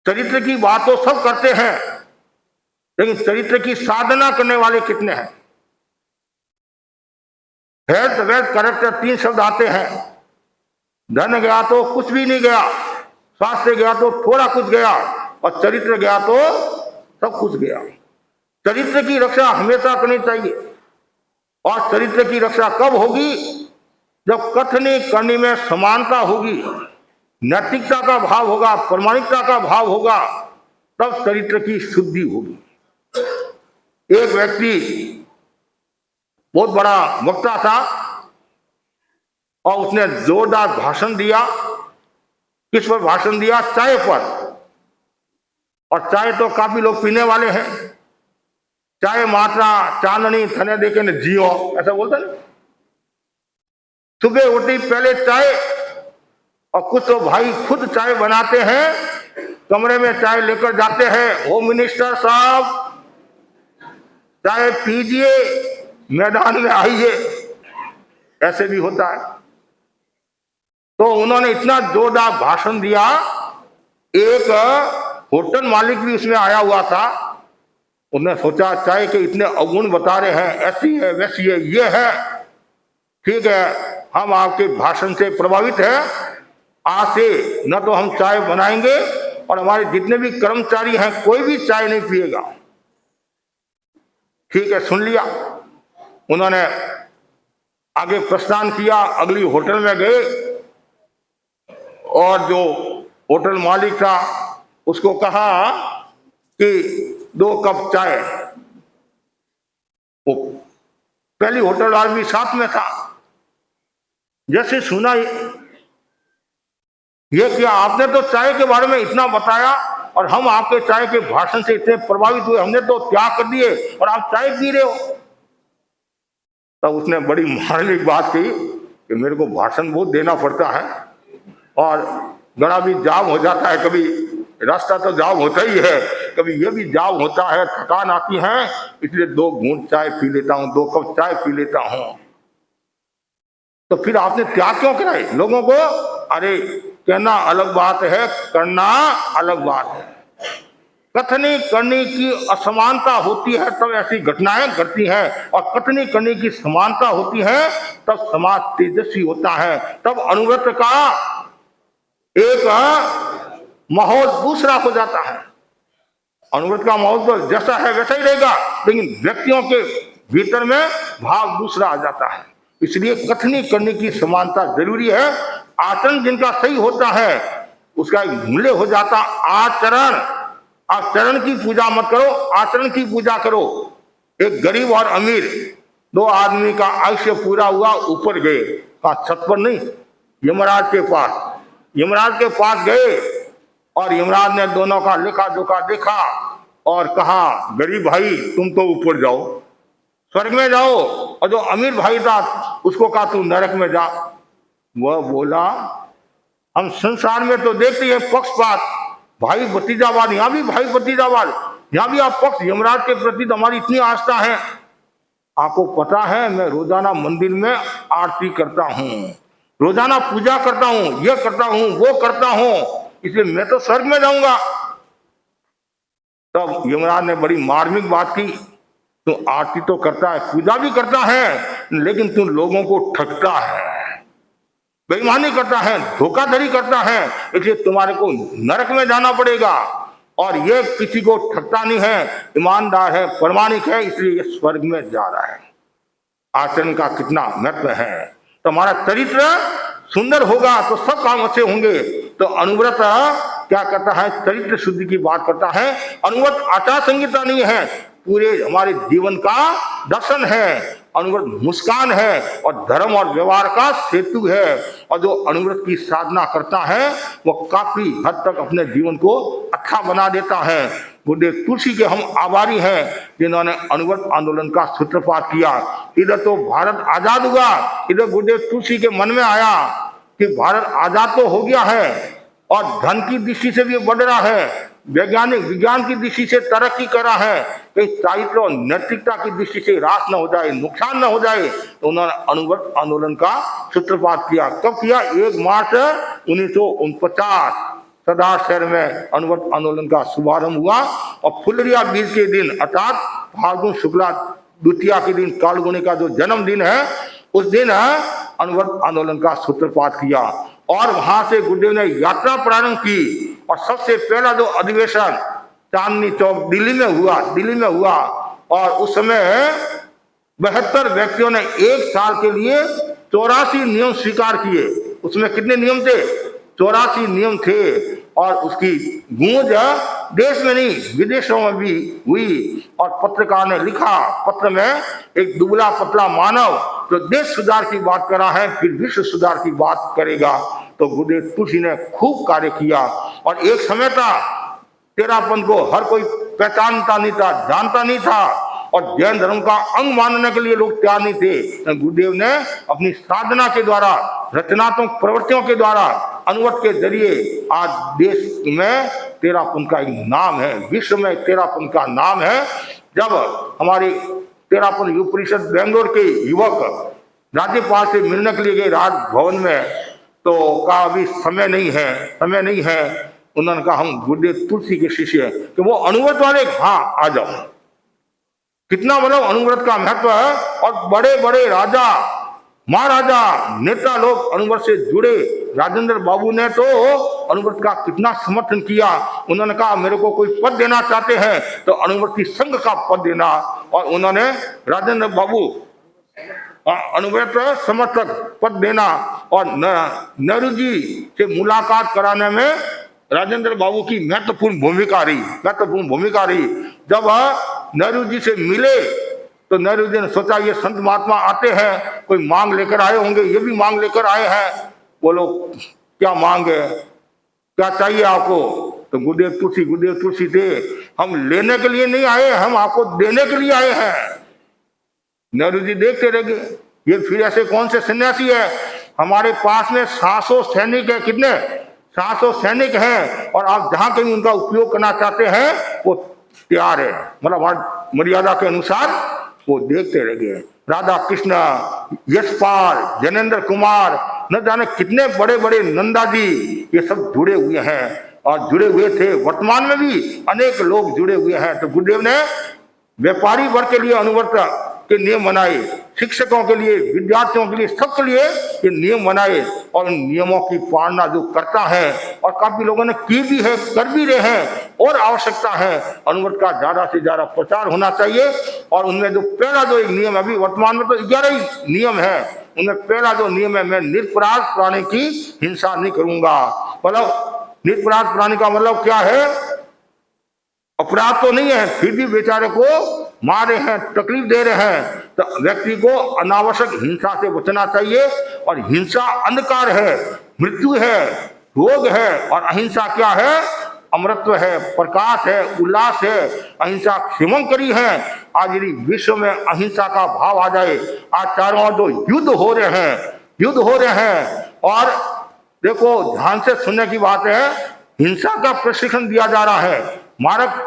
चरित्र की बात तो सब करते हैं लेकिन चरित्र की साधना करने वाले कितने हैं? हेल्थ, वेल्थ, कैरेक्टर 3 शब्द आते हैं। धन गया तो कुछ भी नहीं गया, स्वास्थ्य गया तो थोड़ा कुछ गया और चरित्र गया तो सब कुछ गया। चरित्र की रक्षा हमेशा करनी चाहिए। और चरित्र की रक्षा कब होगी? जब कथनी करनी में समानता होगी, नैतिकता का भाव होगा, प्रामाणिकता का भाव होगा, तब चरित्र की शुद्धि होगी। एक व्यक्ति बहुत बड़ा वक्ता था और उसने जोरदार भाषण दिया। किस पर भाषण दिया? चाय पर। और चाय तो काफी लोग पीने वाले हैं। चाय मात्रा चांदनी थने देखे न जियो, ऐसा बोलता ना। सुबह उठी पहले चाय, और कुछ तो भाई खुद चाय बनाते हैं, कमरे में चाय लेकर जाते हैं। होम मिनिस्टर साहब चाय पीजिए, मैदान में आइए, ऐसे भी होता है। तो उन्होंने इतना जोरदार भाषण दिया, एक होटल मालिक भी उसमें आया हुआ था। उसने सोचा चाय के इतने अवगुण बता रहे हैं, ऐसी है वैसी है, ये है, ठीक है, हम आपके भाषण से प्रभावित हैं, आज से न तो हम चाय बनाएंगे और हमारे जितने भी कर्मचारी हैं कोई भी चाय नहीं पिएगा। ठीक है, सुन लिया। उन्होंने आगे प्रस्थान किया, अगली होटल में गए और जो होटल मालिक था उसको कहा कि 2 कप चाय। वो पहली होटल वाला भी साथ में था। जैसे सुना ये क्या, आपने तो चाय के बारे में इतना बताया और हम आपके चाय के भाषण से इतने प्रभावित हुए, हमने तो त्याग कर दिए और आप चाय पी रहे हो। तब उसने बड़ी मार्मिक बात कही कि मेरे को भाषण बहुत देना पड़ता है और गला भी जाम हो जाता है, कभी रास्ता तो जाम होता ही है, कभी ये भी जाम होता है, थकान आती है, इसलिए 2 घूंट चाय पी लेता हूँ, 2 कप चाय पी लेता हूँ। तो फिर आपने त्याग क्यों कराए लोगों को? अरे कहना अलग बात है, करना अलग बात है। कथनी करने की असमानता होती है तब ऐसी घटनाएं घटती हैं, और कथनी करने की समानता होती है तब समाज तेजस्वी होता है, तब अनुव्रत का एक माहौल दूसरा हो जाता है। अनुव्रत का माहौल तो जैसा है वैसा ही रहेगा, लेकिन व्यक्तियों के भीतर में भाव दूसरा आ जाता है। इसलिए कथनी करने की समानता जरूरी है। आचरण जिनका सही होता है उसका एक मूल्य हो जाता आचरण। आप चरण की पूजा मत करो, आचरण की पूजा करो। एक गरीब और अमीर 2 आदमी का आयुष्य पूरा हुआ, ऊपर गए, कहा छत पर नहीं, यमराज के पास। यमराज के पास गए और यमराज ने दोनों का लेखा जोखा देखा और कहा गरीब भाई तुम तो ऊपर जाओ, स्वर्ग में जाओ, और जो अमीर भाई था उसको कहा तू नरक में जा। वह बोला हम संसार में तो देखते हैं पक्षपात, भाई भतीजावाद, यहाँ भी भाई भतीजावाद, यहाँ भी आप पक्ष। यमराज के प्रति तो हमारी इतनी आस्था है। आपको पता है मैं रोजाना मंदिर में आरती करता हूँ, रोजाना पूजा करता हूँ, ये करता हूँ, वो करता हूँ, इसलिए मैं तो स्वर्ग में जाऊंगा। तब यमराज ने बड़ी मार्मिक बात की, तू आरती तो करता है, पूजा भी करता है, लेकिन तू लोगों को ठगता है, बेईमानी करता है, धोखाधड़ी करता है, इसलिए तुम्हारे को नरक में जाना पड़ेगा। और ये किसी को ठगता नहीं है, ईमानदार है, प्रामाणिक है, इसलिए ये स्वर्ग में जा रहा है। आचरण का कितना महत्व है। तो हमारा चरित्र सुंदर होगा तो सब काम अच्छे होंगे। तो अनुव्रत क्या करता है? चरित्र शुद्धि की बात करता है। अनुव्रत आचार संहिता नहीं है, पूरे हमारे जीवन का दर्शन है। अनुव्रत मुस्कान है और धर्म और व्यवहार का सेतु है। और जो अनुव्रत की साधना करता है वो काफी हद तक अपने जीवन को अच्छा बना देता है। गुरुदेव तुलसी के हम आभारी हैं जिन्होंने अनुव्रत आंदोलन का सूत्रपात किया। इधर तो भारत आजाद हुआ, इधर गुरुदेव तुलसी के मन में आया कि भारत आजाद तो हो गया है और धन की दृष्टि से भी बढ़ रहा है, वैज्ञानिक विज्ञान की दृष्टि से तरक्की कर रहा है, कहीं चारित्र और नैतिकता की दृष्टि से ह्रास न हो जाए, नुकसान न हो जाए। तो उन्होंने अनुव्रत आंदोलन का सूत्रपात किया। कब किया? 1 मार्च 1949 सरदार शहर में अनुव्रत आंदोलन का शुभारंभ हुआ। और फुलरिया बीज के दिन अर्थात फाल्गुन शुक्ला द्वितीया के दिन कालगुणी का जो जन्मदिन है उस दिन अनुव्रत आंदोलन का सूत्रपात किया। और वहां से गुरुदेव ने यात्रा प्रारंभ की और सबसे पहला जो अधिवेशन चांदनी चौक दिल्ली में हुआ। और उस समय 72 व्यक्तियों ने 1 साल के लिए 84 नियम स्वीकार किए। उसमें कितने नियम थे? 84 नियम थे। और उसकी गूंज देश में नहीं विदेशों में भी हुई। और पत्रकार ने लिखा पत्र में, एक दुबला पतला मानव जो देश सुधार की बात कर रहा है फिर विश्व सुधार की बात करेगा। तो गुरुदेव तुलसी ने खूब कार्य किया। और एक समय था तेरापंथ को हर कोई पहचानता नहीं था, जानता नहीं था, और जैन धर्म का अंग मानने के लिए लोग तैयार नहीं थे। गुरुदेव ने अपनी साधना के द्वारा, रचनात्मक प्रवृत्तियों के द्वारा, अनुवट के जरिए आज देश में तेरापंथ का एक नाम है, विश्व में तेरापंथ का नाम है। जब हमारे तेरापंथ युवा परिषद बेंगलोर के युवक राज्यपाल से मिलने के लिए गए राजभवन में, तो कहा अभी समय नहीं है। उन्होंने कहा हम गुरुदेव तुलसी के शिष्य हैं। कि वो अनुव्रत वाले, हाँ आ जाओ। कितना मतलब अनुव्रत का महत्व है। और बड़े बड़े राजा महाराजा नेता लोग अनुव्रत से जुड़े। राजेंद्र बाबू ने तो अनुव्रत का कितना समर्थन किया। उन्होंने कहा मेरे को कोई पद देना चाहते हैं तो अनुव्रती संघ का पद देना। और उन्होंने राजेंद्र बाबू अनुव्रत समर्थक पद देना। और नेहरू जी से मुलाकात कराने में राजेंद्र बाबू की महत्वपूर्ण भूमिका रही। जब नेहरू जी से मिले तो नेहरू जी ने सोचा ये संत महात्मा आते हैं, कोई मांग लेकर आए होंगे, ये भी मांग लेकर आए हैं। बोलो क्या मांग है, क्या चाहिए आपको? तो गुरुदेव तुलसी थे, हम लेने के लिए नहीं आए, हम आपको देने के लिए आए हैं। नेहरू जी देखते रह गए, ये फिर ऐसे कौन से सन्यासी है? हमारे पास में 700 सैनिक है। कितने? 700 सैनिक हैं, और आप जहां कहीं उनका उपयोग करना चाहते हैं वो तैयार है। मतलब मर्यादा के अनुसार वो देखते रह गए। राधा कृष्ण, यशपाल, जनेन्द्र कुमार, न जाने कितने बड़े बड़े नंदा जी, ये सब जुड़े हुए हैं और जुड़े हुए थे। वर्तमान में भी अनेक लोग जुड़े हुए हैं। तो गुरुदेव ने व्यापारी वर्ग के लिए अनुव्रत के नियम बनाए, शिक्षकों के लिए, विद्यार्थियों के लिए, सबके लिए ये नियम बनाए। और उन नियमों की पालना जो करता है, और काफी लोगों ने की भी है, कर भी रहे हैं, और आवश्यकता है अनुव्रत का ज्यादा से ज्यादा प्रचार होना चाहिए। और उनमें जो पहला जो एक नियम, अभी वर्तमान में तो 11 ही नियम है, उनमें पहला जो नियम है, मैं निरपराध प्राणी की हिंसा नहीं करूंगा। मतलब निरपराध प्राणी का मतलब क्या है? अपराध तो नहीं है, फिर भी बेचारे को मार रहे हैं, तकलीफ दे रहे हैं, तो व्यक्ति को अनावश्यक हिंसा से बचना चाहिए। और हिंसा अंधकार है, मृत्यु है, रोग है। और अहिंसा क्या है? अमरत्व है, प्रकाश है, उल्लास है। अहिंसा क्षमंकरी है। आज यदि विश्व में अहिंसा का भाव आ जाए, आज चारों ओर जो युद्ध हो रहे हैं, और देखो ध्यान से सुनने की बात है, हिंसा का प्रशिक्षण दिया जा रहा है, मारक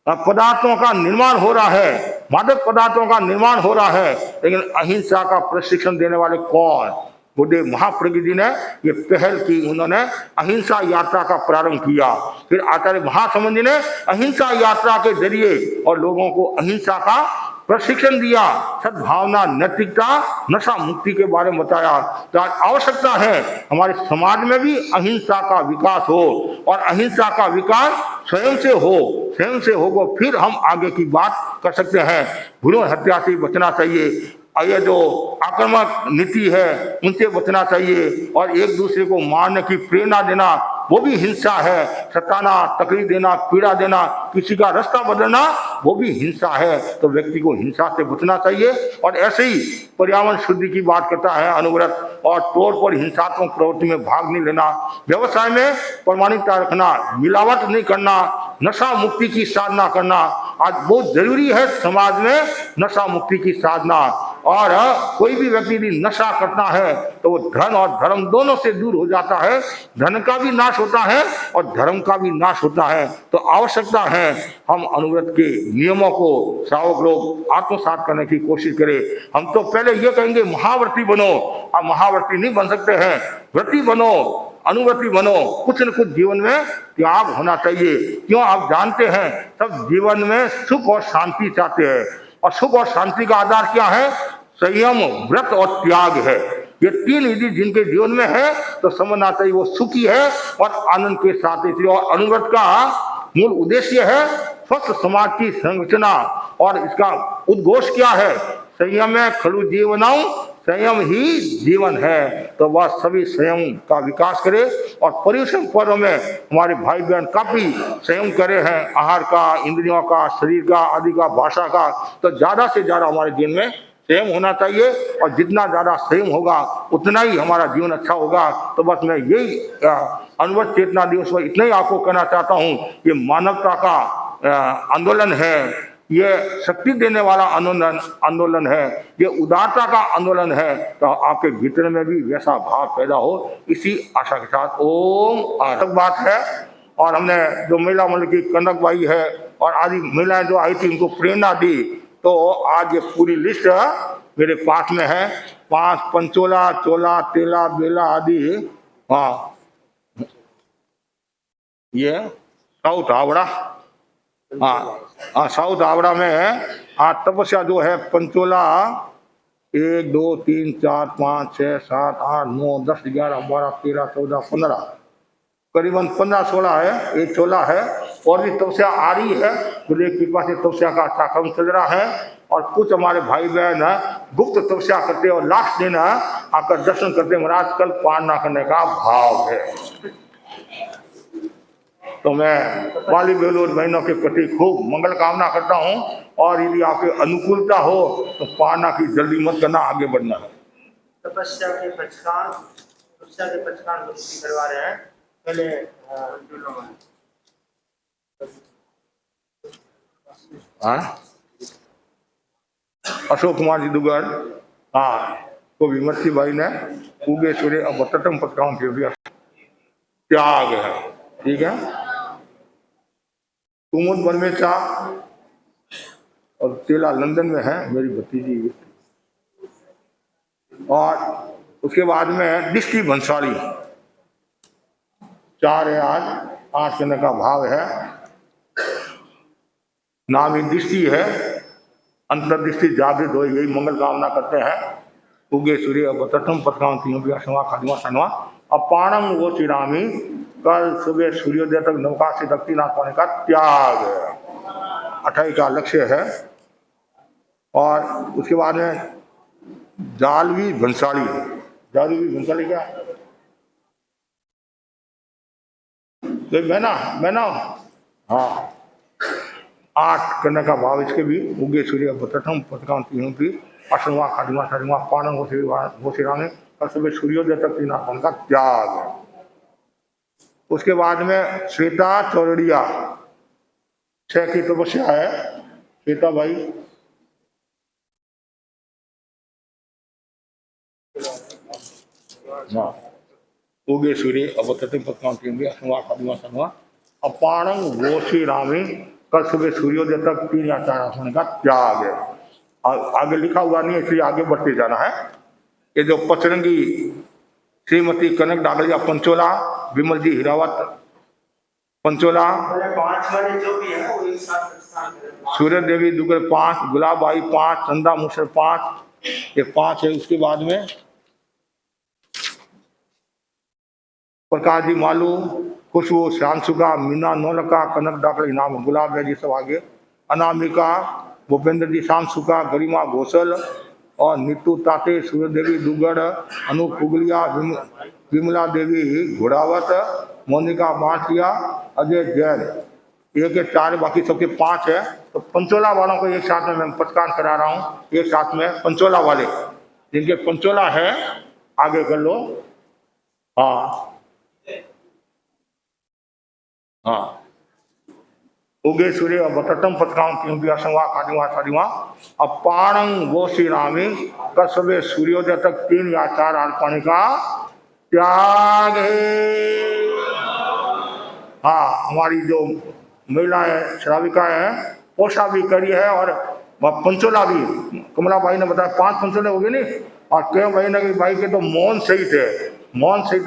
पदार्थों का निर्माण हो रहा है, मादक पदार्थों का निर्माण हो रहा है, लेकिन अहिंसा का प्रशिक्षण देने वाले कौन? गुरुदेव महाप्रज्ञ जी ने ये पहल की। उन्होंने अहिंसा यात्रा का प्रारंभ किया। फिर आचार्य महासमंद जी ने अहिंसा यात्रा के जरिए और लोगों को अहिंसा का प्रशिक्षण दिया, सद्भावना, नैतिकता, नशा मुक्ति के बारे में बताया। तो आज आवश्यकता है हमारे समाज में भी अहिंसा का विकास हो, और अहिंसा का विकास स्वयं से होगा, फिर हम आगे की बात कर सकते हैं। भ्रूण हत्या से बचना चाहिए, ये जो आक्रामक नीति है उनसे बचना चाहिए, और एक दूसरे को मारने की प्रेरणा देना वो भी हिंसा है। सताना, तकलीफ देना, पीड़ा देना, किसी का रास्ता बदलना वो भी हिंसा है। तो व्यक्ति को हिंसा से बचना चाहिए। और ऐसे ही पर्यावरण शुद्धि की बात करता है अनुव्रत, और तौर पर हिंसात्मक प्रवृत्ति में भाग नहीं लेना, व्यवसाय में प्रामाणिकता रखना, मिलावट नहीं करना, नशा मुक्ति की साधना करना आज बहुत जरूरी है। समाज में नशा मुक्ति की साधना, और कोई भी व्यक्ति यदि नशा करता है तो वो धन और धर्म दोनों से दूर हो जाता है। धन का भी नाश होता है और धर्म का भी नाश होता है। तो आवश्यकता है हम अनुव्रत के नियमों को श्रावक लोग आत्मसात करने की कोशिश करें। हम तो पहले ये कहेंगे महाव्रती बनो, आप महाव्रती नहीं बन सकते हैं, व्रती बनो, अनुव्रती बनो। कुछ न कुछ जीवन में त्याग होना चाहिए। क्यों? आप जानते हैं सब जीवन में सुख और शांति चाहते हैं, और सुख और शांति का आधार क्या है? संयम, व्रत और त्याग है। ये तीन यदि जिनके जीवन में है तो समझना चाहिए वो सुखी है और आनंद के साथ। इसलिए और अनुव्रत का मूल उद्देश्य है स्वस्थ समाज की संरचना, और इसका उद्घोष क्या है? संयम खलु जीवनम संयम ही जीवन है, तो वह सभी संयम का विकास करे। और पर्युषण पर्व में हमारे भाई बहन काफी संयम करे हैं, आहार का, इंद्रियों का, शरीर का, आदि का, भाषा का। तो ज्यादा से ज्यादा हमारे जीवन में संयम होना चाहिए, और जितना ज्यादा संयम होगा उतना ही हमारा जीवन अच्छा होगा। तो बस मैं यही अनवरत चेतना दिवस पर इतना ही आपको कहना चाहता हूँ, ये मानवता का आंदोलन है, ये शक्ति देने वाला आंदोलन है, ये उदारता का आंदोलन है। तो आपके भीतर में भी वैसा भाव पैदा हो, इसी आशा के साथ ओम। अलग बात है, और हमने जो महिला मंडल की कनक बाई है और आदि महिलाएं जो आई थी उनको प्रेरणा दी। तो आज ये पूरी लिस्ट मेरे पास में है, 5 पंचोला, चोला, तेला, बेला आदि। हाँ, ये साउथ हावड़ा, हाँ साउथ हावड़ा में आज तपस्या जो है पंचोला 1 2 3 4 5 6 7 8 9 10 11 12 13 14 15 करीबन 15-16 है, एक चोला है। और भी तपस्या आ रही है, गुरु की कृपा से तपस्या का अच्छा क्रम चल रहा है। और कुछ हमारे भाई बहन गुप्त तपस्या करते और लास्ट दिन आकर दर्शन करते, महाराज कल पार ना करने का भाव है। तो मैं वाली बेलूर बहनों के प्रति खूब मंगल कामना करता हूँ, और यदि आपकी अनुकूलता हो तो पारना की जल्दी मत करना, आगे बढ़ना है। तपस्या के पचकान करवा रहे हैं पहले अशोक कुमार जी दुगर, हाँ, तो विमर्शी भाई ने उगे सूर्य अवतम पत्रिकाओं के भी त्याग है, ठीक है। कुमुद बनमेचा और तेला लंदन में है, मेरी भतीजी। और उसके बाद में दृष्टि भंसाली 4 है, आज करने का भाव है। नाम ही दृष्टि है, अंतर्दृष्टि जागृत हो, यही मंगल कामना करते हैं। उगे सूर्य अवतम पत्रिकाओं खादिमा सनवा अपाणम वो चिरामी, कल सुबह सूर्योदय तक नौका से दक्षिण नाथ पाने का त्याग 28 का लक्ष्य है। और उसके बाद में जालवी भंसाली, क्या तो मैना हाँ, 8 करने का भाव इसके भी। उगे सूर्य प्रथम पत्रकांत की अश्ववा खादिमा सरिमा पानंग घोषिरा में कल सुबह सूर्योदय तक 3 आत्मा का त्याग है। उसके बाद में श्वेता चौरड़िया 6 की तपस्या है। श्वेता भाई, उगे सूर्य अवतम पत्रिकांत अपाणंग गोशी रामी कल सुबह सूर्योदय तक 3 या 4 आसमान का त्याग है। आगे लिखा हुआ नहीं है, इसलिए आगे बढ़ते जाना है। ये जो पचरंगी श्रीमती कनक डागलिया पंचोला, विमल जी हिरावत पंचोला, 5 वाले जो भी है वो एक साथ सूर्य देवी दुगर 5, गुलाबाई 5, चंदा मुसर 5, ये 5 है। उसके बाद में प्रकाश जी मालू, खुशबू श्यामसुगा, मीना नौलका, कनक डाकली नाम गुलाब है जी सब आगे। अनामिका, भूपेंद्र जी श्यामसुगा, गरिमा घोषल और नीतू ताते, सूर्य देवी दुगड़, अनु पुगलिया, विमला देवी घोड़ावत, मोनिका बाटिया, अजय जैन, एक 4, बाकी सबके 5 है। तो पंचोला वालों को एक साथ में मैं पचकान करा रहा हूँ, एक साथ में पंचोला वाले जिनके पंचोला है आगे कर लो। हाँ हाँ, उगे सूर्य अवतम पत्रिकाओं अपाणंग वो श्री रामी कल सुबह सूर्योदय तक 3 या 4 आत्मानी का त्याग है। हाँ, हमारी जो महिलाएं श्राविकाएं हैं पोषा भी करी है, और पंचोला भी कमला भाई ने बताया 5 पंचोले हो गए नहीं। और क्यों भाई ने भाई के तो मौन सही थे,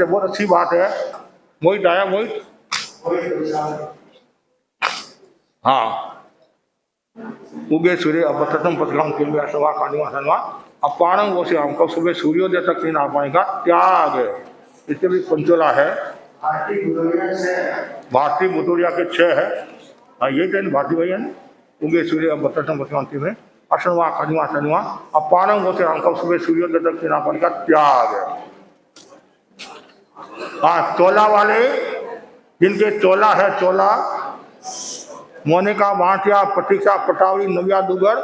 बहुत अच्छी बात है। मोहित आया, मोहित हाँ, उगे सूर्य अवतम पत्रिकाओं अपाणंग वो श्याम कल सुबह सूर्योदय तक 3 आत्मानी का त्याग है। इसके भी पंचोला है। भारतीय बुतोरिया के 6 है। हाँ, ये कहीं भारतीय भैया ने उगे सूर्य अवतम पत्रिकांति में असनवा खनिवा शनिवा अपारम होते अंक सुबह सूर्योदय तक सेनापति का त्याग है। हाँ, चोला वाले जिनके चोला है, चोला मोनिका भाटिया, प्रतीक्षा पटावरी, नव्या दुगर